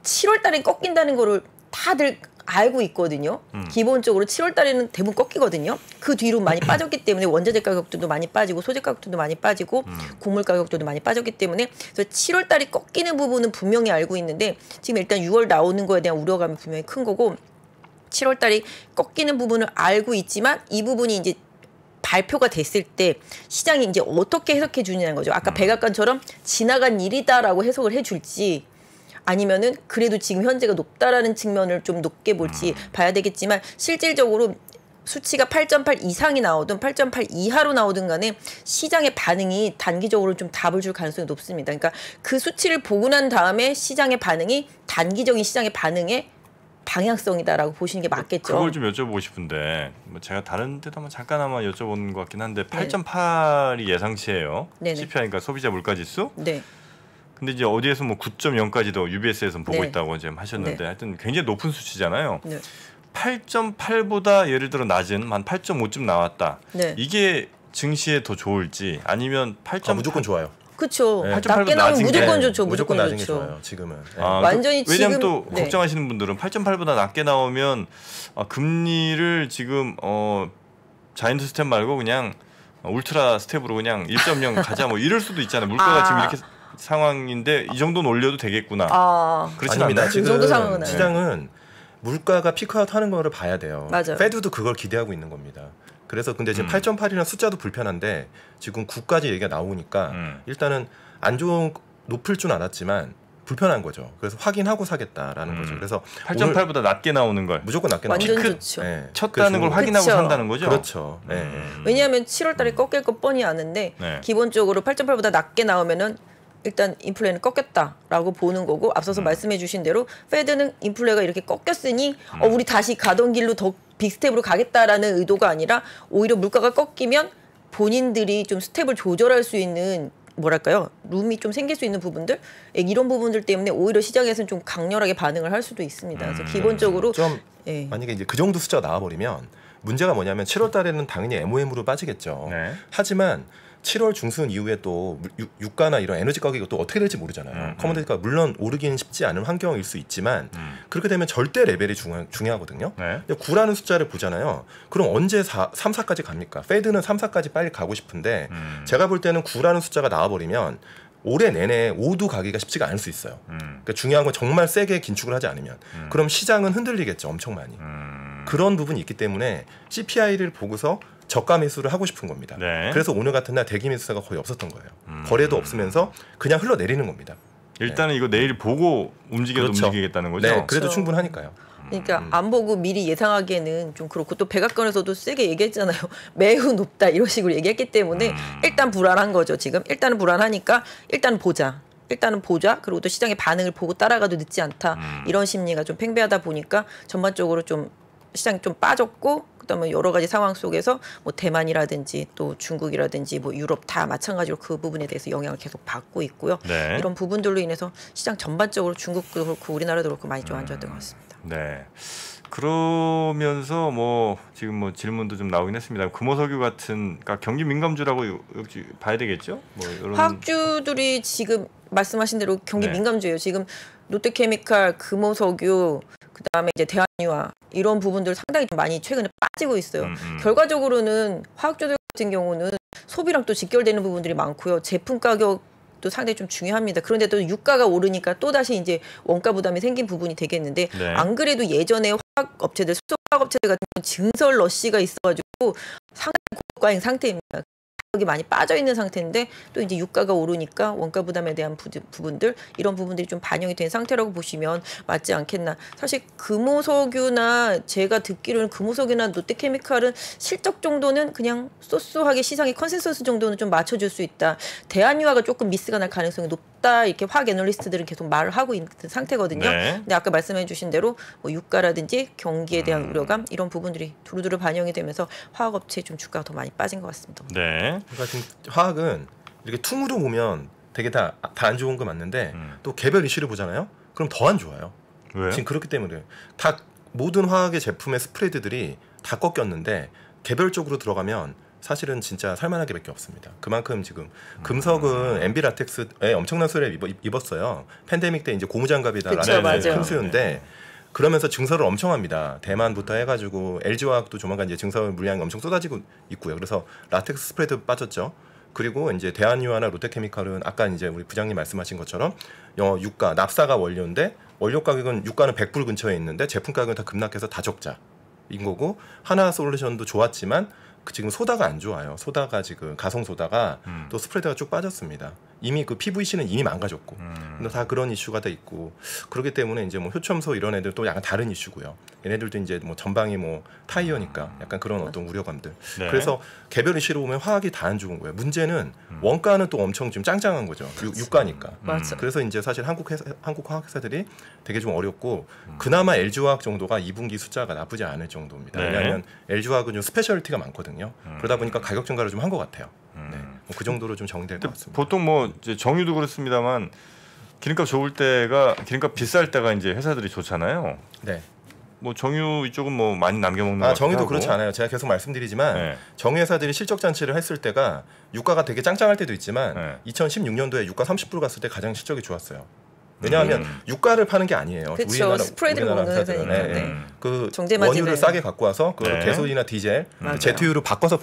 7월 달에 꺾인다는 거를 다들 알고 있거든요. 기본적으로 7월 달에는 대부분 꺾이거든요. 그 뒤로 많이 빠졌기 때문에 원자재 가격들도 많이 빠지고 소재 가격들도 많이 빠지고 곡물 가격들도 많이 빠졌기 때문에 그래서 7월 달이 꺾이는 부분은 분명히 알고 있는데 지금 일단 6월 나오는 거에 대한 우려감이 분명히 큰 거고 7월 달이 꺾이는 부분을 알고 있지만 이 부분이 이제 발표가 됐을 때 시장이 이제 어떻게 해석해 주냐는 거죠. 아까 백악관처럼 지나간 일이다라고 해석을 해 줄지 아니면은 그래도 지금 현재가 높다라는 측면을 좀 높게 볼지 봐야 되겠지만 실질적으로 수치가 8.8 이상이 나오든 8.8 이하로 나오든 간에 시장의 반응이 단기적으로 좀 답을 줄 가능성이 높습니다. 그러니까 그 수치를 보고 난 다음에 시장의 반응이 단기적인 시장의 반응에 방향성이다라고 보시는 게 맞겠죠. 그걸 좀 여쭤보고 싶은데 뭐 제가 다른 데도 한번 잠깐아마 여쭤보는 것 같긴 한데 8.8이 예상치예요. 네네. CPI니까 소비자 물가지수. 네. 근데 이제 어디에서 뭐 9.0까지도 UBS에서 보고 네. 있다고 지금 하셨는데 네. 하여튼 굉장히 높은 수치잖아요. 네. 8.8보다 예를 들어 낮은 한 8.5좀 나왔다. 네. 이게 증시에 더 좋을지 아니면 8.8 무조건 좋아요. 그렇죠. 네. 낮게 8.8보다 나오면 낮은 무조건 게 좋죠. 무조건 무조건 낮은 게 좋죠. 좋아요. 지금은. 네. 완전히 왜냐면 지금- 또 네. 걱정하시는 분들은 8.8보다 낮게 나오면 금리를 지금 자이언트 스텝 말고 그냥 울트라 스텝으로 그냥 1.0 가자 뭐 이럴 수도 있잖아요. 물가가 지금 이렇게 상황인데 이 정도는 올려도 되겠구나. 그렇진 그렇진 않나요? 그 정도 상황은 아니에요. 시장은 물가가 피크아웃 하는 거를 봐야 돼요. 맞아요. 페드도 그걸 기대하고 있는 겁니다. 그래서 근데 지금 8.8이라는 숫자도 불편한데 지금 9까지 얘기가 나오니까 일단은 안 좋은 높을 줄 알았지만 불편한 거죠. 그래서 확인하고 사겠다라는 거죠. 그래서 8.8보다 낮게 나오는 걸 무조건 낮게 완전 나옵니다. 좋죠. 네. 쳤다는 걸 그래서 확인하고 그쵸. 산다는 거죠. 그렇죠. 네. 왜냐하면 7월 달에 꺾일 거 뻔히 아는데 네. 기본적으로 8.8보다 낮게 나오면은 일단 인플레는 꺾였다라고 보는 거고 앞서서 말씀해 주신 대로 페드는 인플레가 이렇게 꺾였으니 우리 다시 가던 길로 더 빅스텝으로 가겠다라는 의도가 아니라 오히려 물가가 꺾이면 본인들이 좀 스텝을 조절할 수 있는 뭐랄까요 룸이 좀 생길 수 있는 부분들 이런 부분들 때문에 오히려 시장에서는 좀 강렬하게 반응을 할 수도 있습니다. 그래서 기본적으로 좀 예. 만약에 이제 그 정도 숫자가 나와버리면 문제가 뭐냐면 7월 달에는 당연히 MOM으로 빠지겠죠. 네. 하지만 7월 중순 이후에 또 유가나 이런 에너지 가격이 또 어떻게 될지 모르잖아요. 커머디티가 물론 오르기는 쉽지 않은 환경일 수 있지만 그렇게 되면 절대 레벨이 중요하거든요. 네. 9라는 숫자를 보잖아요. 그럼 언제 3, 4까지 갑니까? 페드는 3, 4까지 빨리 가고 싶은데 제가 볼 때는 9라는 숫자가 나와버리면 올해 내내 5도 가기가 쉽지가 않을 수 있어요. 그러니까 중요한 건 정말 세게 긴축을 하지 않으면 그럼 시장은 흔들리겠죠. 엄청 많이. 그런 부분이 있기 때문에 CPI를 보고서 저가 매수를 하고 싶은 겁니다. 네. 그래서 오늘 같은 날 대기 매수가 거의 없었던 거예요. 거래도 없으면서 그냥 흘러내리는 겁니다. 일단은 이거 내일 보고 움직여도 그렇죠. 움직이겠다는 거죠. 네, 그래도 그렇죠. 충분하니까요. 그러니까 안 보고 미리 예상하기에는 좀 그렇고 또 백악관에서도 세게 얘기했잖아요. 매우 높다 이런 식으로 얘기했기 때문에 일단 불안한 거죠. 지금 일단은 불안하니까 일단 보자. 일단은 보자. 그리고 또 시장의 반응을 보고 따라가도 늦지 않다. 이런 심리가 좀 팽배하다 보니까 전반적으로 좀 시장이 좀 빠졌고 그다음에 여러 가지 상황 속에서 뭐 대만이라든지 또 중국이라든지 뭐 유럽 다 마찬가지로 그 부분에 대해서 영향을 계속 받고 있고요. 네. 이런 부분들로 인해서 시장 전반적으로 중국도 그렇고 우리나라도 그렇고 많이 좀 안 좋았던 것 같습니다. 네. 그러면서 뭐 지금 뭐 질문도 좀 나오긴 했습니다. 금호석유 같은 그러니까 경기 민감주라고 여기 봐야 되겠죠? 뭐 이런 화학주들이 지금 말씀하신 대로 경기 네. 민감주예요. 지금 롯데케미칼, 금호석유, 그다음에 이제 대한유화 이런 부분들 상당히 좀 많이 최근에 빠지고 있어요. 결과적으로는 화학주들 같은 경우는 소비랑 또 직결되는 부분들이 많고요. 제품 가격도 상당히 좀 중요합니다. 그런데 또 유가가 오르니까 또 다시 이제 원가 부담이 생긴 부분이 되겠는데 네. 안 그래도 예전에 화학업체들, 수소화학업체들 같은 경우 증설 러시가 있어가지고 상당히 고가인 상태입니다. 가격이 많이 빠져 있는 상태인데 또 이제 유가가 오르니까 원가 부담에 대한 부분들 이런 부분들이 좀 반영이 된 상태라고 보시면 맞지 않겠나. 사실 금호석유나 제가 듣기로는 금호석유나 롯데케미칼은 실적 정도는 그냥 소소하게 시장의 컨센서스 정도는 좀 맞춰줄 수 있다. 대한유화가 조금 미스가 날 가능성이 높다. 이렇게 화학 애널리스트들은 계속 말을 하고 있는 상태거든요. 네. 근데 아까 말씀해주신 대로 뭐 유가라든지 경기에 대한 우려감 이런 부분들이 두루두루 반영이 되면서 화학업체 좀 주가가 더 많이 빠진 것 같습니다. 네. 그러니까 지금 화학은 이렇게 퉁으로 보면 되게 다 안 좋은 거 맞는데 또 개별 이슈를 보잖아요. 그럼 더 안 좋아요. 왜? 지금 그렇기 때문에 다 모든 화학의 제품의 스프레드들이 다 꺾였는데 개별적으로 들어가면 사실은 진짜 살만하게밖에 없습니다. 그만큼 지금 금속은 MB 라텍스에 엄청난 수혜를 입었어요. 팬데믹 때 이제 고무장갑이다라는 그쵸, 맞아요. 큰 수요인데 그러면서 증설을 엄청 합니다. 대만부터 해가지고 LG화학도 조만간 이제 증설 물량이 엄청 쏟아지고 있고요. 그래서 라텍스 스프레드 빠졌죠. 그리고 이제 대한유화나 롯데케미칼은 아까 이제 우리 부장님 말씀하신 것처럼 유가, 납사가 원료인데 원료 가격은 유가는 100불 근처에 있는데 제품 가격은 다 급락해서 다 적자인 거고 하나솔루션도 좋았지만 지금 소다가 안 좋아요. 소다가 지금 가성 소다가 또 스프레드가 쭉 빠졌습니다. 이미 그 PVC는 이미 망가졌고, 근데 다 그런 이슈가 돼 있고 그렇기 때문에 이제 뭐 효첨소 이런 애들 또 약간 다른 이슈고요. 얘네들도 이제 뭐 전방이 뭐 타이어니까 약간 그런 어떤 우려감들. 네. 그래서 개별 이슈로 보면 화학이 다 안 좋은 거예요. 문제는 원가는 또 엄청 지금 짱짱한 거죠. 유가니까. 맞아. 그래서 이제 사실 한국 화학 회사들이 되게 좀 어렵고 그나마 LG화학 정도가 2분기 숫자가 나쁘지 않을 정도입니다. 네. 왜냐하면 LG화학은 좀 스페셜리티가 많거든요. 그러다 보니까 가격 증가를 좀 한 것 같아요. 네. 뭐그 정도로 좀 정리될 것 같습니다. 보통 뭐 이제 정유도 그렇습니다만 기름값 좋을 때가 기름값 비쌀 때가 이제 회사들이 좋잖아요. 네. 뭐 정유 이쪽은 뭐 많이 남겨 먹는 것 같아요. 정유도 그렇지 않아요. 제가 계속 말씀드리지만 네. 정유 회사들이 실적 잔치를 했을 때가 유가가 되게 짱짱할 때도 있지만 네. 2016년도에 유가 30불 갔을 때 가장 실적이 좋았어요. 왜냐하면 유가를 파는 게 아니에요. 그쵸, 스프레드를 먹는 회사들은. 회사니까. 네. 네. 그 정제 마진을. 원유를 싸게 갖고 와서 그 네. 가솔린이나 디젤, 맞아요. 제트유로 바꿔서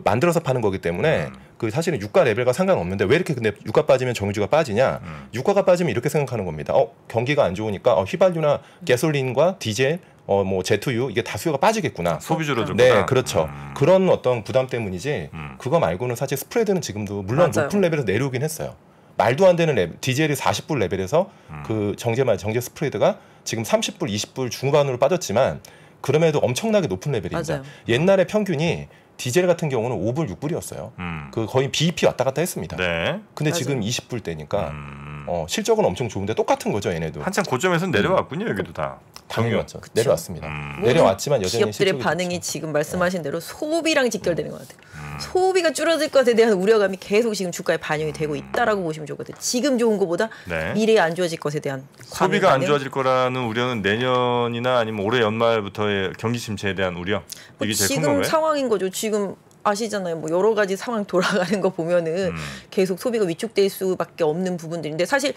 만들어서 파는 거기 때문에 그 사실은 유가 레벨과 상관없는데 왜 이렇게 근데 유가 빠지면 정유주가 빠지냐? 유가가 빠지면 이렇게 생각하는 겁니다. 경기가 안 좋으니까 휘발유나 가솔린과 디젤, 뭐 제트유 이게 다 수요가 빠지겠구나. 소비주로 들구나. 네, 그렇죠. 그런 어떤 부담 때문이지. 그거 말고는 사실 스프레드는 지금도 물론 맞아요. 높은 레벨에서 내려오긴 했어요. 말도 안 되는 레벨, 디젤이 40불 레벨에서 그 정제 스프레드가 지금 30불, 20불 중반으로 빠졌지만 그럼에도 엄청나게 높은 레벨입니다. 맞아요. 옛날에 평균이 디젤 같은 경우는 5불, 6불이었어요. 그 거의 BEP 왔다 갔다 했습니다. 네. 근데 맞아요. 지금 20불대니까 실적은 엄청 좋은데 똑같은 거죠, 얘네도. 한참 고점에서 내려왔군요, 여기도 다. 당연히 왔죠. 내려왔습니다. 모든 내려왔지만 여전히 기업들의 실적이 반응이 좋죠. 지금 말씀하신 대로 소비랑 직결되는 것 같아요. 소비가 줄어들 것에 대한 우려감이 계속 지금 주가에 반영이 되고 있다라고 보시면 좋거든요. 지금 좋은 것보다 네. 미래에 안 좋아질 것에 대한 소비가 안 반응. 좋아질 거라는 우려는 내년이나 아니면 올해 연말부터의 경기 침체에 대한 우려 뭐 이게 제일 큰 지금 건가요? 상황인 거죠. 지금 아시잖아요. 뭐 여러 가지 상황 돌아가는 거 보면은 계속 소비가 위축될 수밖에 없는 부분들인데 사실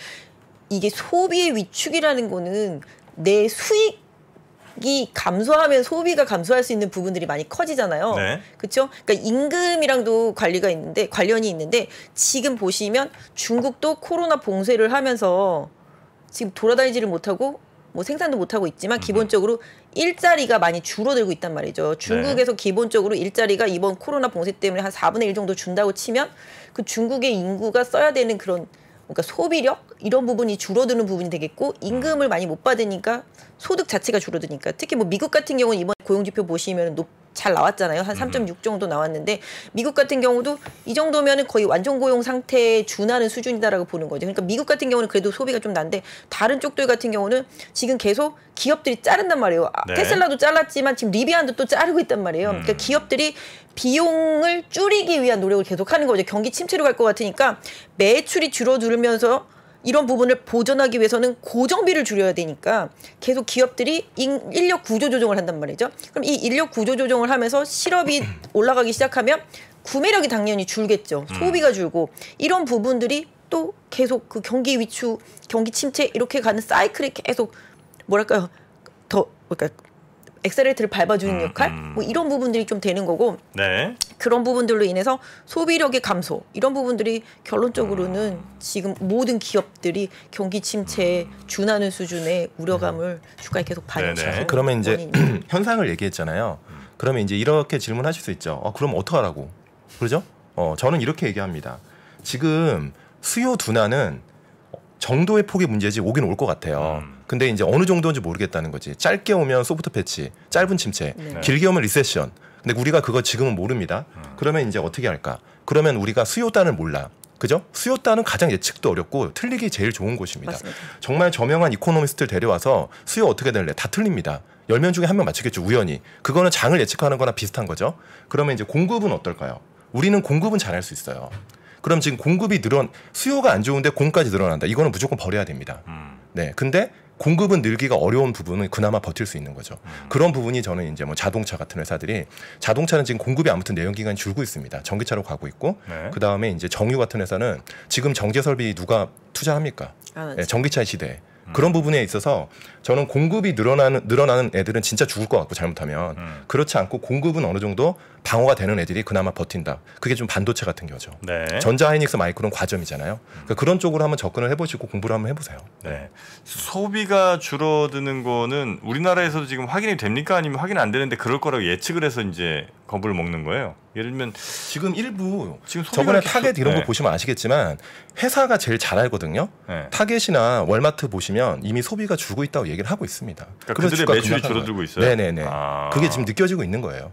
이게 소비의 위축이라는 거는 내 수익이 감소하면 소비가 감소할 수 있는 부분들이 많이 커지잖아요. 네. 그렇죠? 그러니까 임금이랑도 관련이 있는데 지금 보시면 중국도 코로나 봉쇄를 하면서 지금 돌아다니지를 못하고 뭐 생산도 못하고 있지만 기본적으로 일자리가 많이 줄어들고 있단 말이죠. 중국에서 기본적으로 일자리가 이번 코로나 봉쇄 때문에 한 4분의 1 정도 준다고 치면 그 중국의 인구가 써야 되는 그런 그러니까 소비력 이런 부분이 줄어드는 부분이 되겠고 임금을 많이 못 받으니까 소득 자체가 줄어드니까 특히 뭐 미국 같은 경우는 이번 고용지표 보시면 잘 나왔잖아요. 한 3.6 정도 나왔는데 미국 같은 경우도 이 정도면은 거의 완전 고용 상태에 준하는 수준이다라고 보는 거죠. 그러니까 미국 같은 경우는 그래도 소비가 좀 난데 다른 쪽들 같은 경우는 지금 계속 기업들이 자른단 말이에요. 네. 테슬라도 잘랐지만 지금 리비안도 또 자르고 있단 말이에요. 그러니까 기업들이 비용을 줄이기 위한 노력을 계속하는 거죠. 경기 침체로 갈 것 같으니까 매출이 줄어들면서 이런 부분을 보존하기 위해서는 고정비를 줄여야 되니까 계속 기업들이 인력 구조 조정을 한단 말이죠. 그럼 이 인력 구조 조정을 하면서 실업이 올라가기 시작하면 구매력이 당연히 줄겠죠. 소비가 줄고 이런 부분들이 또 계속 그 경기 위축, 경기 침체 이렇게 가는 사이클이 계속 뭐랄까요? 더 그러니까 엑셀레이터를 밟아주는 역할 뭐 이런 부분들이 좀 되는 거고 네. 그런 부분들로 인해서 소비력의 감소 이런 부분들이 결론적으로는 지금 모든 기업들이 경기 침체에 준하는 수준의 우려감을 주가에 계속 네네. 반영시키는 그러면 이제 원인이. 현상을 얘기했잖아요. 그러면 이제 이렇게 질문하실 수 있죠. 그럼 어떡하라고? 그러죠? 저는 이렇게 얘기합니다. 지금 수요 둔화는 정도의 폭의 문제지 오긴 올 것 같아요. 근데 이제 어느 정도인지 모르겠다는 거지. 짧게 오면 소프트 패치, 짧은 침체, 네. 길게 오면 리세션. 근데 우리가 그거 지금은 모릅니다. 그러면 이제 어떻게 할까? 그러면 우리가 수요단을 몰라. 그죠? 수요단은 가장 예측도 어렵고 틀리기 제일 좋은 곳입니다. 맞습니다. 정말 저명한 이코노미스트를 데려와서 수요 어떻게 될래? 다 틀립니다. 10명 중에 1명 맞추겠죠. 우연히. 그거는 장을 예측하는 거나 비슷한 거죠. 그러면 이제 공급은 어떨까요? 우리는 공급은 잘할 수 있어요. 그럼 지금 공급이 수요가 안 좋은데 공까지 늘어난다. 이거는 무조건 버려야 됩니다. 네. 근데 공급은 늘기가 어려운 부분은 그나마 버틸 수 있는 거죠. 그런 부분이 저는 이제 뭐 자동차 같은 회사들이 자동차는 지금 공급이 아무튼 내연 기간이 줄고 있습니다. 전기차로 가고 있고 네. 그 다음에 이제 정유 같은 회사는 지금 정제 설비 누가 투자합니까? 네, 전기차 시대에. 그런 부분에 있어서 저는 공급이 늘어나는 애들은 진짜 죽을 것 같고 잘못하면 그렇지 않고 공급은 어느 정도 방어가 되는 애들이 그나마 버틴다. 그게 좀 반도체 같은 거죠. 네. 전자하이닉스 마이크론 과점이잖아요. 그러니까 그런 쪽으로 한번 접근을 해보시고 공부를 한번 해보세요. 네. 소비가 줄어드는 거는 우리나라에서도 지금 확인이 됩니까? 아니면 확인 안 되는데 그럴 거라고 예측을 해서 이제 겁을 먹는 거예요? 예를 들면 지금 일부 지금 소비가 저번에 계속- 타겟 이런 거 네. 보시면 아시겠지만 회사가 제일 잘 알거든요. 네. 타겟이나 월마트 보시면 이미 소비가 줄고 있다고 얘기를 하고 있습니다. 그러니까 그래서 그들의 주가가 매출이 급락한 줄어들고 거예요. 있어요? 네네네. 아. 그게 지금 느껴지고 있는 거예요.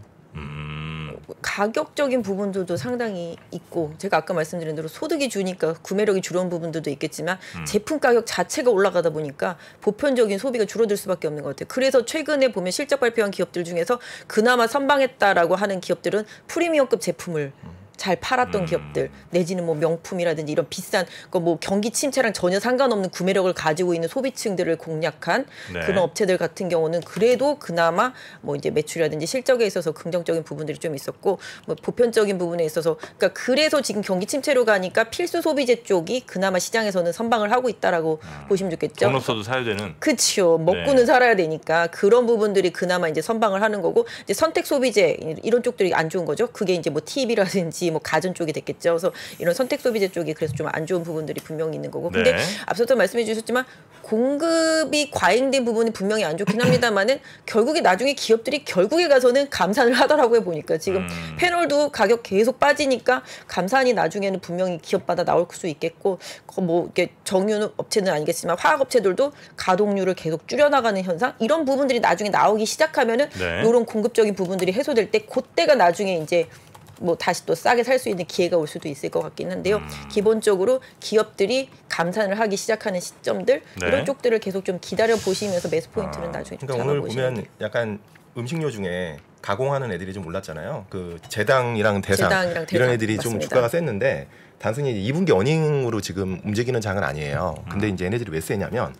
가격적인 부분들도 상당히 있고 제가 아까 말씀드린 대로 소득이 주니까 구매력이 줄어든 부분들도 있겠지만 제품 가격 자체가 올라가다 보니까 보편적인 소비가 줄어들 수밖에 없는 것 같아요. 그래서 최근에 보면 실적 발표한 기업들 중에서 그나마 선방했다라고 하는 기업들은 프리미엄급 제품을 잘 팔았던 기업들 내지는 뭐 명품이라든지 이런 비싼 뭐 경기 침체랑 전혀 상관없는 구매력을 가지고 있는 소비층들을 공략한 네. 그런 업체들 같은 경우는 그래도 그나마 뭐 이제 매출이라든지 실적에 있어서 긍정적인 부분들이 좀 있었고 뭐 보편적인 부분에 있어서 그러니까 그래서 지금 경기 침체로 가니까 필수 소비재 쪽이 그나마 시장에서는 선방을 하고 있다라고 보시면 좋겠죠. 돈 없어도 사야 되는. 그렇죠. 먹고는 네. 살아야 되니까 그런 부분들이 그나마 이제 선방을 하는 거고 이제 선택 소비재 이런 쪽들이 안 좋은 거죠. 그게 이제 뭐 TV라든지 뭐 가전 쪽이 됐겠죠. 그래서 이런 선택 소비재 쪽이 그래서 좀 안 좋은 부분들이 분명히 있는 거고. 근데 네. 앞서도 말씀해 주셨지만 공급이 과잉된 부분이 분명히 안 좋긴 합니다만은 결국에 나중에 기업들이 결국에 가서는 감산을 하더라고요 보니까 지금 패널도 가격 계속 빠지니까 감산이 나중에는 분명히 기업마다 나올 수 있겠고 뭐 이렇게 정유 업체는 아니겠지만 화학 업체들도 가동률을 계속 줄여나가는 현상 이런 부분들이 나중에 나오기 시작하면은 네. 이런 공급적인 부분들이 해소될 때 그때가 나중에 이제 뭐 다시 또 싸게 살 수 있는 기회가 올 수도 있을 것 같긴 한데요. 기본적으로 기업들이 감산을 하기 시작하는 시점들 네. 이런 쪽들을 계속 좀 기다려 보시면서 매수 포인트는 나중에 좀 그러니까 오늘 잡아보시면 보면 약간 음식료 중에 가공하는 애들이 좀 올랐잖아요. 그 제당이랑 대상 제당이랑 대상, 이런 애들이 좀 맞습니다. 주가가 셌는데 단순히 2분기 어닝으로 지금 움직이는 장은 아니에요. 근데 이제 얘네들이 왜 세냐면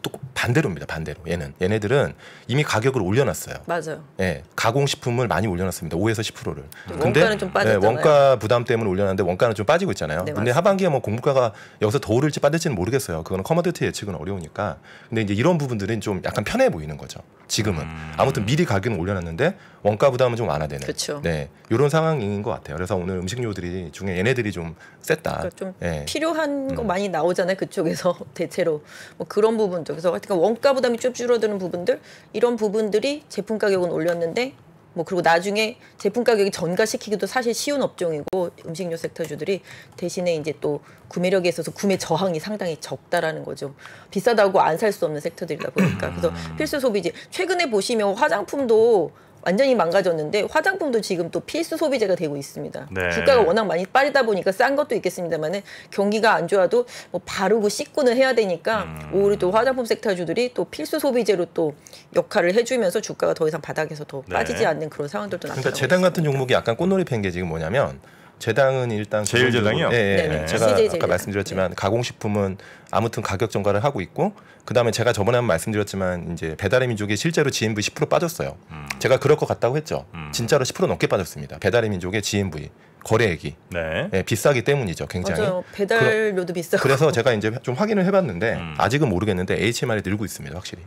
또 반대로입니다. 반대로 얘네들은 이미 가격을 올려놨어요. 맞아요. 예, 가공식품을 많이 올려놨습니다. 5에서 10%를. 원가는 좀 빠졌잖아요. 원가 부담 때문에 올려놨는데 원가는 좀 빠지고 있잖아요. 네, 근데 맞습니다. 하반기에 뭐 공급가가 여기서 더 오를지 빠질지는 모르겠어요. 그거는 커머디티 예측은 어려우니까. 근데 이제 이런 부분들은 좀 약간 편해 보이는 거죠. 지금은. 아무튼 미리 가격은 올려놨는데 원가 부담은 좀 완화되는. 그렇죠. 네, 이런 상황인 것 같아요. 그래서 오늘 음식료들이 중에 얘네들이 좀 셌다. 그러니까 좀 예. 필요한 거 많이 나오잖아요. 그쪽에서 대체로 뭐 그런 부분도 그래서 하여튼 원가 부담이 좀 줄어드는 부분들 이런 부분들이 제품 가격은 올렸는데 뭐 그리고 나중에 제품 가격이 전가시키기도 사실 쉬운 업종이고 음식료 섹터주들이 대신에 이제 또 구매력에 있어서 구매 저항이 상당히 적다라는 거죠. 비싸다고 안 살 수 없는 섹터들이다 보니까 그래서 필수 소비재 최근에 보시면 화장품도 완전히 망가졌는데 화장품도 지금 또 필수 소비재가 되고 있습니다. 네. 주가가 워낙 많이 빠지다 보니까 싼 것도 있겠습니다만은 경기가 안 좋아도 뭐 바르고 씻고는 해야 되니까 오히려 또 화장품 섹터주들이 또 필수 소비재로 또 역할을 해주면서 주가가 더 이상 바닥에서 더 네. 빠지지 않는 그런 상황들도 나타나고 그러니까 재단 같은 있습니다. 종목이 약간 꽃놀이 팬 게 지금 뭐냐면 제당은 일단 제일제당이요? 예, 예. 네네. 제가 CJ 아까 제일제당. 말씀드렸지만 가공식품은 아무튼 가격 정가를 하고 있고 그다음에 제가 저번에 한번 말씀드렸지만 이제 배달의 민족이 실제로 GMV 10% 빠졌어요. 제가 그럴 것 같다고 했죠. 진짜로 10% 넘게 빠졌습니다. 배달의 민족의 GMV 거래액이 네. 예, 비싸기 때문이죠. 굉장히. 맞아요. 배달료도 비싸고. 그래서 제가 이제 좀 확인을 해봤는데 아직은 모르겠는데 HMR이 늘고 있습니다. 확실히.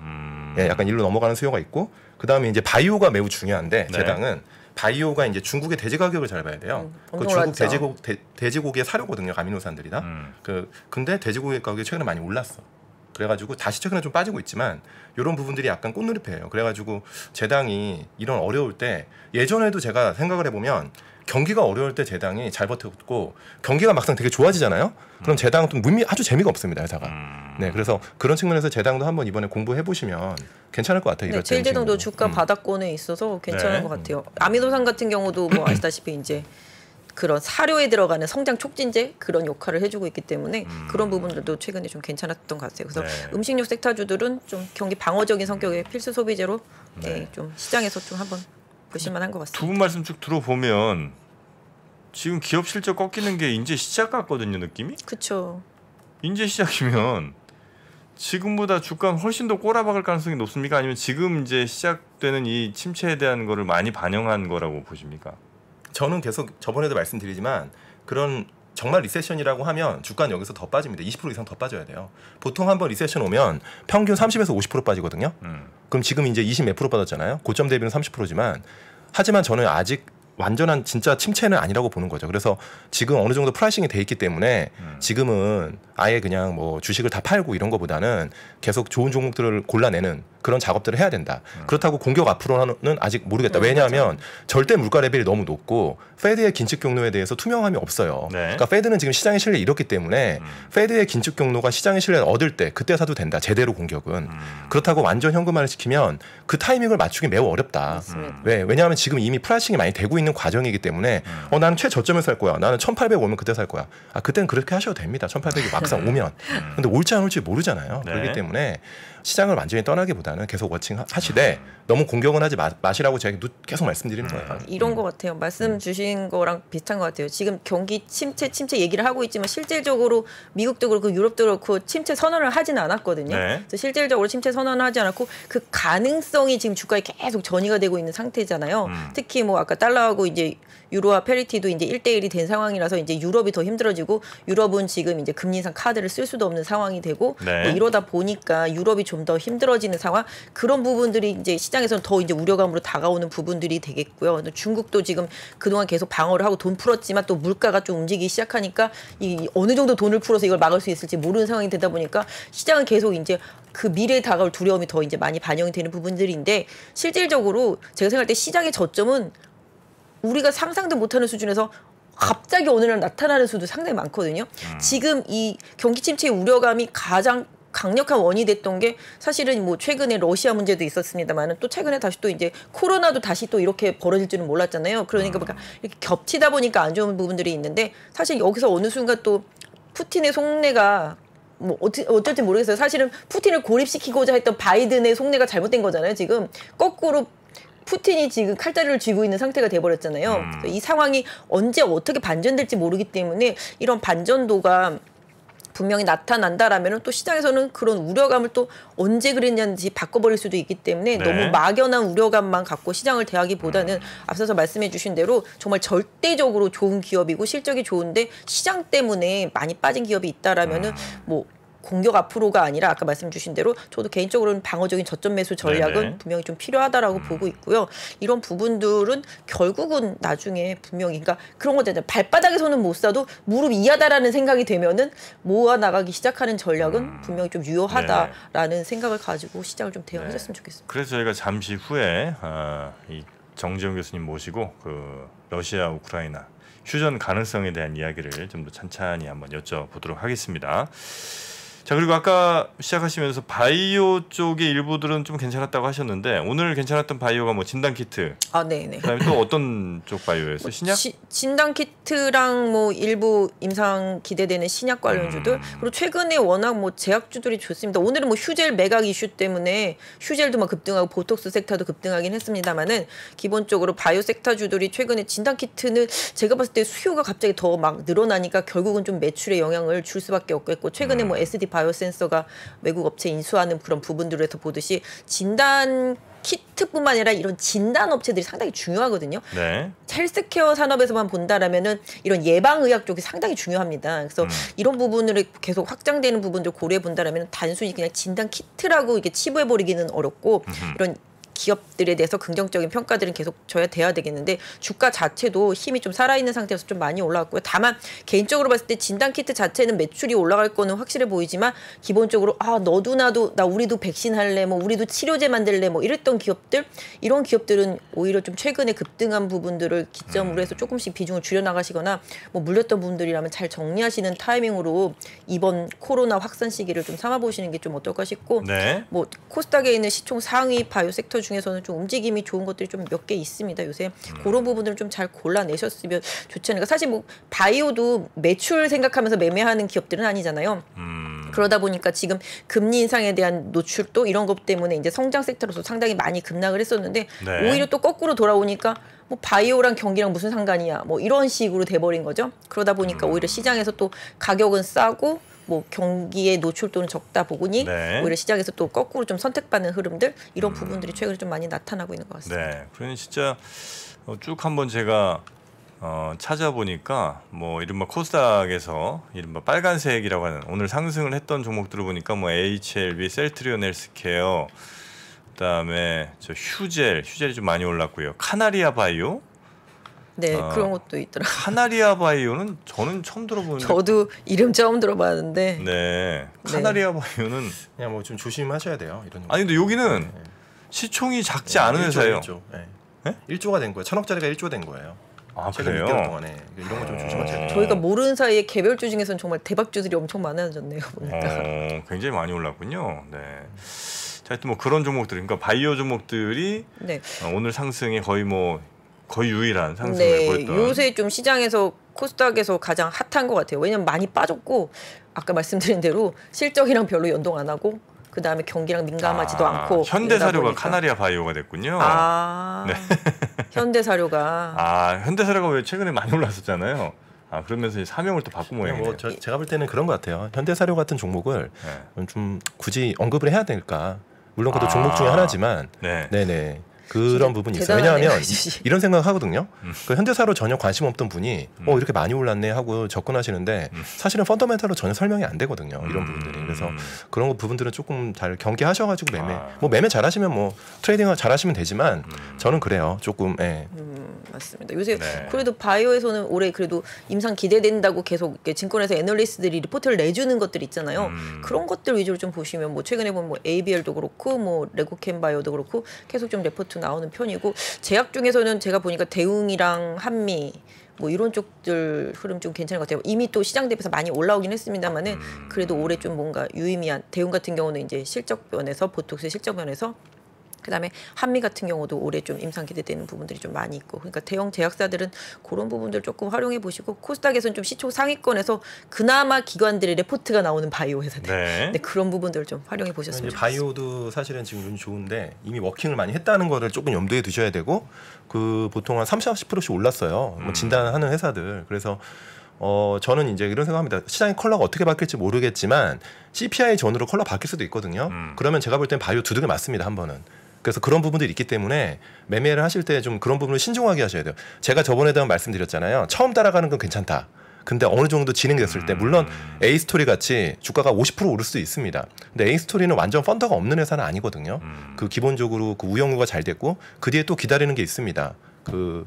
예, 약간 일로 넘어가는 수요가 있고 그다음에 이제 바이오가 매우 중요한데 네. 제당은 바이오가 이제 중국의 돼지 가격을 잘 봐야 돼요. 그 엄청 중국 올랐죠. 돼지고기의 사료거든요. 아미노산들이 다. 근데 돼지고기 가격이 최근에 많이 올랐어. 그래가지고 다시 최근에 좀 빠지고 있지만 이런 부분들이 약간 꽃놀이패예요. 그래가지고 제당이 이런 어려울 때 예전에도 제가 생각을 해보면 경기가 어려울 때 제당이 잘 버텼고 경기가 막상 되게 좋아지잖아요. 그럼 제당은 좀 아주 재미가 없습니다. 회사가. 네, 그래서 그런 측면에서 제당도 한번 이번에 공부해 보시면 괜찮을 것 같아요. 네, 이럴 때 제일제당도 음식으로. 주가 바닥권에 있어서 괜찮은 네. 것 같아요. 아미노산 같은 경우도 뭐 아시다시피 이제 그런 사료에 들어가는 성장 촉진제 그런 역할을 해주고 있기 때문에 그런 부분들도 최근에 좀 괜찮았던 것 같아요. 그래서 네. 음식료 섹터주들은 좀 경기 방어적인 성격의 필수 소비재로 네, 좀 시장에서 좀 한번 보실만한 것 같습니다. 두 분 말씀 쭉 들어보면 지금 기업 실적 꺾이는 게 이제 시작 같거든요, 느낌이. 그렇죠. 이제 시작이면 지금보다 주가는 훨씬 더 꼬라박을 가능성이 높습니까? 아니면 지금 이제 시작되는 이 침체에 대한 거를 많이 반영한 거라고 보십니까? 저는 계속 저번에도 말씀드리지만 그런 정말 리세션이라고 하면 주가는 여기서 더 빠집니다. 20% 이상 더 빠져야 돼요. 보통 한번 리세션 오면 평균 30에서 50% 빠지거든요. 그럼 지금 이제 20 몇 프로 빠졌잖아요. 고점 대비는 30%지만 하지만 저는 아직 완전한 진짜 침체는 아니라고 보는 거죠. 그래서 지금 어느 정도 프라이싱이 돼 있기 때문에 지금은 아예 그냥 뭐 주식을 다 팔고 이런 거보다는 계속 좋은 종목들을 골라내는 그런 작업들을 해야 된다. 그렇다고 공격 앞으로는 아직 모르겠다. 왜냐하면 절대 물가 레벨이 너무 높고 페드의 긴축 경로에 대해서 투명함이 없어요. 네. 그러니까 페드는 지금 시장의 신뢰를 잃었기 때문에 페드의 긴축 경로가 시장의 신뢰를 얻을 때 그때 사도 된다. 제대로 공격은. 그렇다고 완전 현금화를 시키면 그 타이밍을 맞추기 매우 어렵다. 맞습니다. 왜냐하면 지금 이미 프라이싱이 많이 되고 있는 과정이기 때문에 나는 최저점에 살 거야. 나는 1800 오면 그때 살 거야. 그때는 그렇게 하셔도 됩니다. 1800이 막상 오면. 근데 올지 안 올지 모르잖아요. 네. 그렇기 때문에 시장을 완전히 떠나기보다는 계속 워칭 하시되 너무 공격은 하지 마시라고 제가 계속 말씀드리는 거예요. 이런 것 같아요. 말씀 주신 거랑 비슷한 것 같아요. 지금 경기 침체 얘기를 하고 있지만 실질적으로 미국도 그렇고 유럽도 그렇고 침체 선언을 하지는 않았거든요. 네. 그래서 실질적으로 침체 선언을 하지 않았고 그 가능성이 지금 주가에 계속 전이가 되고 있는 상태잖아요. 특히 뭐 아까 달러하고 이제 유로와 페리티도 이제 1대1이 된 상황이라서 이제 유럽이 더 힘들어지고 유럽은 지금 이제 금리 인상 카드를 쓸 수도 없는 상황이 되고 네. 뭐 이러다 보니까 유럽이 좀 더 힘들어지는 상황 그런 부분들이 이제 시장에서는 더 이제 우려감으로 다가오는 부분들이 되겠고요. 중국도 지금 그동안 계속 방어를 하고 돈 풀었지만 또 물가가 좀 움직이기 시작하니까 이 어느 정도 돈을 풀어서 이걸 막을 수 있을지 모르는 상황이 되다 보니까 시장은 계속 이제 그 미래에 다가올 두려움이 더 이제 많이 반영이 되는 부분들인데 실질적으로 제가 생각할 때 시장의 저점은 우리가 상상도 못하는 수준에서 갑자기 어느 날 나타나는 수도 상당히 많거든요. 지금 이 경기 침체의 우려감이 가장 강력한 원인이 됐던 게 사실은 뭐 최근에 러시아 문제도 있었습니다만은 또 최근에 다시 또 이제 코로나도 다시 또 이렇게 벌어질 줄은 몰랐잖아요. 그러니까 이렇게 겹치다 보니까 안 좋은 부분들이 있는데 사실 여기서 어느 순간 또 푸틴의 속내가 뭐 어쩔지 모르겠어요. 사실은 푸틴을 고립시키고자 했던 바이든의 속내가 잘못된 거잖아요. 지금 거꾸로 푸틴이 지금 칼자루를 쥐고 있는 상태가 돼버렸잖아요. 이 상황이 언제 어떻게 반전될지 모르기 때문에 이런 반전도가 분명히 나타난다라면 또 시장에서는 그런 우려감을 또 언제 그랬냐는지 바꿔버릴 수도 있기 때문에 네. 너무 막연한 우려감만 갖고 시장을 대하기보다는 앞서서 말씀해 주신 대로 정말 절대적으로 좋은 기업이고 실적이 좋은데 시장 때문에 많이 빠진 기업이 있다라면은 뭐 공격 앞으로가 아니라 아까 말씀 주신 대로 저도 개인적으로는 방어적인 저점 매수 전략은 네네. 분명히 좀 필요하다라고 보고 있고요. 이런 부분들은 결국은 나중에 분명히 그러니까 그런 거잖아요. 발바닥에서는 못 사도 무릎 이하다라는 생각이 되면은 모아 나가기 시작하는 전략은 분명히 좀 유효하다라는 생각을 가지고 시장을 좀 대응하셨으면 좋겠습니다. 그래서 저희가 잠시 후에 이 정지영 교수님 모시고 그 러시아 우크라이나 휴전 가능성에 대한 이야기를 좀 더 찬찬히 한번 여쭤보도록 하겠습니다. 자, 그리고 아까 시작하시면서 바이오 쪽의 일부들은 좀 괜찮았다고 하셨는데 오늘 괜찮았던 바이오가 뭐 진단 키트, 아, 네네. 그다음에 또 어떤 쪽 바이오였어요? 신약? 진단 키트랑 뭐 일부 임상 기대되는 신약 관련주들 그리고 최근에 워낙 뭐 제약주들이 좋습니다. 오늘은 뭐 휴젤 매각 이슈 때문에 휴젤도 막 급등하고 보톡스 섹터도 급등하긴 했습니다만은 기본적으로 바이오 섹터주들이 최근에 진단 키트는 제가 봤을 때 수요가 갑자기 더 막 늘어나니까 결국은 좀 매출에 영향을 줄 수밖에 없겠고 최근에 뭐 SD 바이오센서가 외국 업체 인수하는 그런 부분들에서 보듯이 진단 키트뿐만 아니라 이런 진단 업체들이 상당히 중요하거든요. 네. 헬스케어 산업에서만 본다라면은 이런 예방의학 쪽이 상당히 중요합니다. 그래서 이런 부분을 계속 확장되는 부분들 고려해 본다라면 단순히 그냥 진단 키트라고 이게 치부해 버리기는 어렵고 이런 기업들에 대해서 긍정적인 평가들은 계속 줘야 돼야 되겠는데 주가 자체도 힘이 좀 살아있는 상태에서 좀 많이 올라왔고요. 다만 개인적으로 봤을 때 진단키트 자체는 매출이 올라갈 거는 확실해 보이지만 기본적으로 아 너도 나도 나 우리도 백신 할래 뭐 우리도 치료제 만들래 뭐 이랬던 기업들 이런 기업들은 오히려 좀 최근에 급등한 부분들을 기점으로 해서 조금씩 비중을 줄여나가시거나 뭐 물렸던 분들이라면 잘 정리하시는 타이밍으로 이번 코로나 확산 시기를 좀 삼아보시는 게 좀 어떨까 싶고 네. 뭐 코스닥에 있는 시총 상위 바이오 섹터 중에서는 좀 움직임이 좋은 것들이 좀 몇 개 있습니다. 요새 그런 부분들을 좀 잘 골라내셨으면 좋지 않을까. 사실 뭐 바이오도 매출 생각하면서 매매하는 기업들은 아니잖아요. 그러다 보니까 지금 금리 인상에 대한 노출도 이런 것 때문에 이제 성장 섹터로서 상당히 많이 급락을 했었는데 네. 오히려 또 거꾸로 돌아오니까 뭐 바이오랑 경기랑 무슨 상관이야 뭐 이런 식으로 돼버린 거죠. 그러다 보니까 오히려 시장에서 또 가격은 싸고 뭐 경기의 노출도는 적다 보니 네. 오히려 시장에서 또 거꾸로 좀 선택받는 흐름들 이런 부분들이 최근에 좀 많이 나타나고 있는 것 같습니다. 네. 그러니 진짜 쭉 한번 제가 찾아보니까 뭐 이른바 코스닥에서 이른바 빨간색이라고 하는 오늘 상승을 했던 종목들을 보니까 뭐 HLB, 셀트리온 헬스케어, 그다음에 저 휴젤이 좀 많이 올랐고요. 카나리아 바이오. 네, 그런 것도 있더라고요. 카나리아 바이오는 저는 처음 들어보는데. 저도 이름 처음 들어봤는데. 네. 카나리아 바이오는 그냥 뭐 좀 조심하셔야 돼요. 이런. 아니 근데 여기는 시총이 작지 않은 회사예요. 1조. 네. 네? 1조가 된 거예요. 1,000억짜리가 1조 된 거예요. 아, 최근 그래요? 6개월 동안에 이런 거 좀 조심하셔야 돼요. 저희가 모르는 사이에 개별주 중에서는 정말 대박주들이 엄청 많아졌네요. 보니까. 굉장히 많이 올랐군요. 네. 자, 하여튼 뭐 그런 종목들, 그러니까 바이오 종목들이 네. 오늘 상승이 거의 유일한 상승을 네, 보였던. 요새 좀 시장에서 코스닥에서 가장 핫한 것 같아요. 왜냐면 많이 빠졌고 아까 말씀드린 대로 실적이랑 별로 연동 안 하고 그 다음에 경기랑 민감하지도 않고. 현대사료가 카나리아 바이오가 됐군요. 아, 네. 현대사료가. 현대사료가 왜 최근에 많이 올랐었잖아요. 그러면서 이제 사명을 또 바꾼 모양이네요. 뭐 제가 볼 때는 그런 것 같아요. 현대사료 같은 종목을 좀 굳이 언급을 해야 될까? 물론 그것도 종목 중에 하나지만, 네네. 그런 부분이 있어요. 왜냐하면 이런 생각을 하거든요. 그 현대사로 전혀 관심 없던 분이 이렇게 많이 올랐네 하고 접근하시는데 사실은 펀더멘탈로 전혀 설명이 안 되거든요. 이런 부분들이. 그래서 그런 부분들은 조금 잘 경계하셔가지고 매매 잘하시면 뭐 트레이딩 잘하시면 되지만 저는 그래요. 조금. 맞습니다. 요새 그래도 바이오에서는 올해 그래도 임상 기대된다고 계속 증권에서 애널리스트들이 리포트를 내주는 것들이 있잖아요. 그런 것들 위주로 좀 보시면 뭐 최근에 보면 뭐 ABL도 그렇고 뭐 레고캠 바이오도 그렇고 계속 좀 레포트 나오는 편이고 제약 중에서는 제가 보니까 대웅이랑 한미 뭐 이런 쪽들 흐름 좀 괜찮은 것 같아요. 이미 또 시장 대비해서 많이 올라오긴 했습니다만은 그래도 올해 좀 뭔가 유의미한 대웅 같은 경우는 이제 실적 면에서 보톡스 실적 면에서 그다음에 한미 같은 경우도 올해 좀 임상 기대되는 부분들이 좀 많이 있고 그러니까 대형 제약사들은 그런 부분들 조금 활용해 보시고 코스닥에서는 좀 시총 상위권에서 그나마 기관들의 레포트가 나오는 바이오 회사들 네, 그런 부분들을 좀 활용해 보셨으면 좋겠습니다. 바이오도 사실은 지금 눈이 좋은데 이미 워킹을 많이 했다는 거를 조금 염두에 두셔야 되고 그 보통 한 30~40%씩 올랐어요. 뭐 진단하는 회사들. 그래서 저는 이제 이런 생각합니다. 시장의 컬러가 어떻게 바뀔지 모르겠지만 CPI 전후로 컬러 바뀔 수도 있거든요. 그러면 제가 볼 땐 바이오 두둑이 맞습니다. 한 번은. 그래서 그런 부분들이 있기 때문에 매매를 하실 때 좀 그런 부분을 신중하게 하셔야 돼요. 제가 저번에도 한번 말씀드렸잖아요. 처음 따라가는 건 괜찮다. 근데 어느 정도 진행됐을 때 물론 A스토리 같이 주가가 50% 오를 수도 있습니다. 근데 A스토리는 완전 펀더가 없는 회사는 아니거든요. 그 기본적으로 그 우영우가 잘 됐고 그 뒤에 또 기다리는 게 있습니다. 그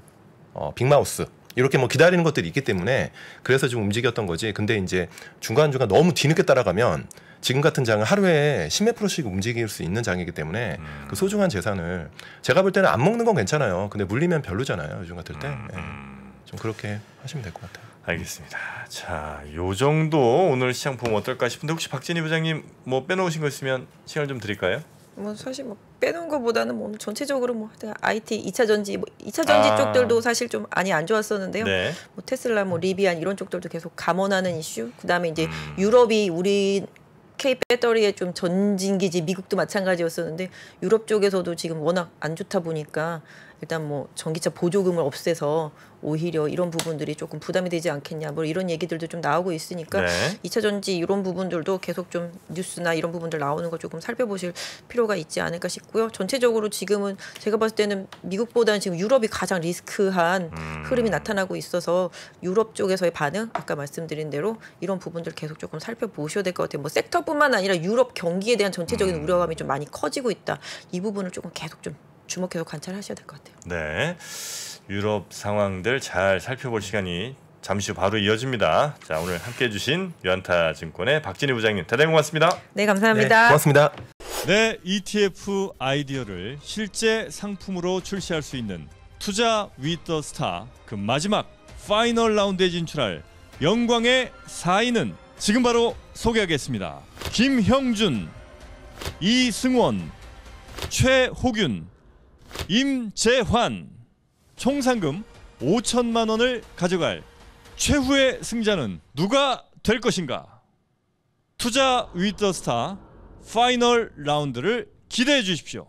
빅마우스 이렇게 뭐 기다리는 것들이 있기 때문에 그래서 좀 움직였던 거지. 근데 이제 중간중간 너무 뒤늦게 따라가면 지금 같은 장은 하루에 10몇 %씩 움직일 수 있는 장이기 때문에 그 소중한 재산을 제가 볼 때는 안 먹는 건 괜찮아요. 근데 물리면 별로잖아요. 요즘 같을 때. 좀 그렇게 하시면 될 것 같아요. 알겠습니다. 자, 요 정도 오늘 시장 보면 어떨까 싶은데 혹시 박진희 부장님 뭐 빼놓으신 거 있으면 시간을 좀 드릴까요? 뭐 사실 뭐 빼놓은 것보다는 뭐 전체적으로 뭐 IT 2차 전지 뭐 2차 전지 쪽들도 사실 좀 많이 안 좋았었는데요. 네. 뭐 테슬라 뭐 리비안 이런 쪽들도 계속 감원하는 이슈. 그다음에 이제 유럽이 우리 K 배터리의 좀 전진기지 미국도 마찬가지였었는데 유럽 쪽에서도 지금 워낙 안 좋다 보니까 일단 뭐 전기차 보조금을 없애서 오히려 이런 부분들이 조금 부담이 되지 않겠냐 뭐 이런 얘기들도 좀 나오고 있으니까 네. 2차 전지 이런 부분들도 계속 좀 뉴스나 이런 부분들 나오는 거 조금 살펴보실 필요가 있지 않을까 싶고요. 전체적으로 지금은 제가 봤을 때는 미국보다는 지금 유럽이 가장 리스크한 흐름이 나타나고 있어서 유럽 쪽에서의 반응 아까 말씀드린 대로 이런 부분들 계속 조금 살펴보셔야 될 것 같아요. 뭐 섹터뿐만 아니라 유럽 경기에 대한 전체적인 우려감이 좀 많이 커지고 있다. 이 부분을 조금 계속 좀 주목해서 관찰하셔야 될 것 같아요. 네. 유럽 상황들 잘 살펴볼 시간이 잠시 후 바로 이어집니다. 자, 오늘 함께해 주신 유안타증권의 박진희 부장님 대단히 고맙습니다. 네, 감사합니다. 고맙습니다. 내 ETF 아이디어를 실제 상품으로 출시할 수 있는 투자 with the star 그 마지막 파이널 라운드에 진출할 영광의 4인은 지금 바로 소개하겠습니다. 김형준, 이승원, 최호균, 임재환. 총 상금 5천만 원을 가져갈 최후의 승자는 누가 될 것인가? 투자 with the star 파이널 라운드를 기대해 주십시오.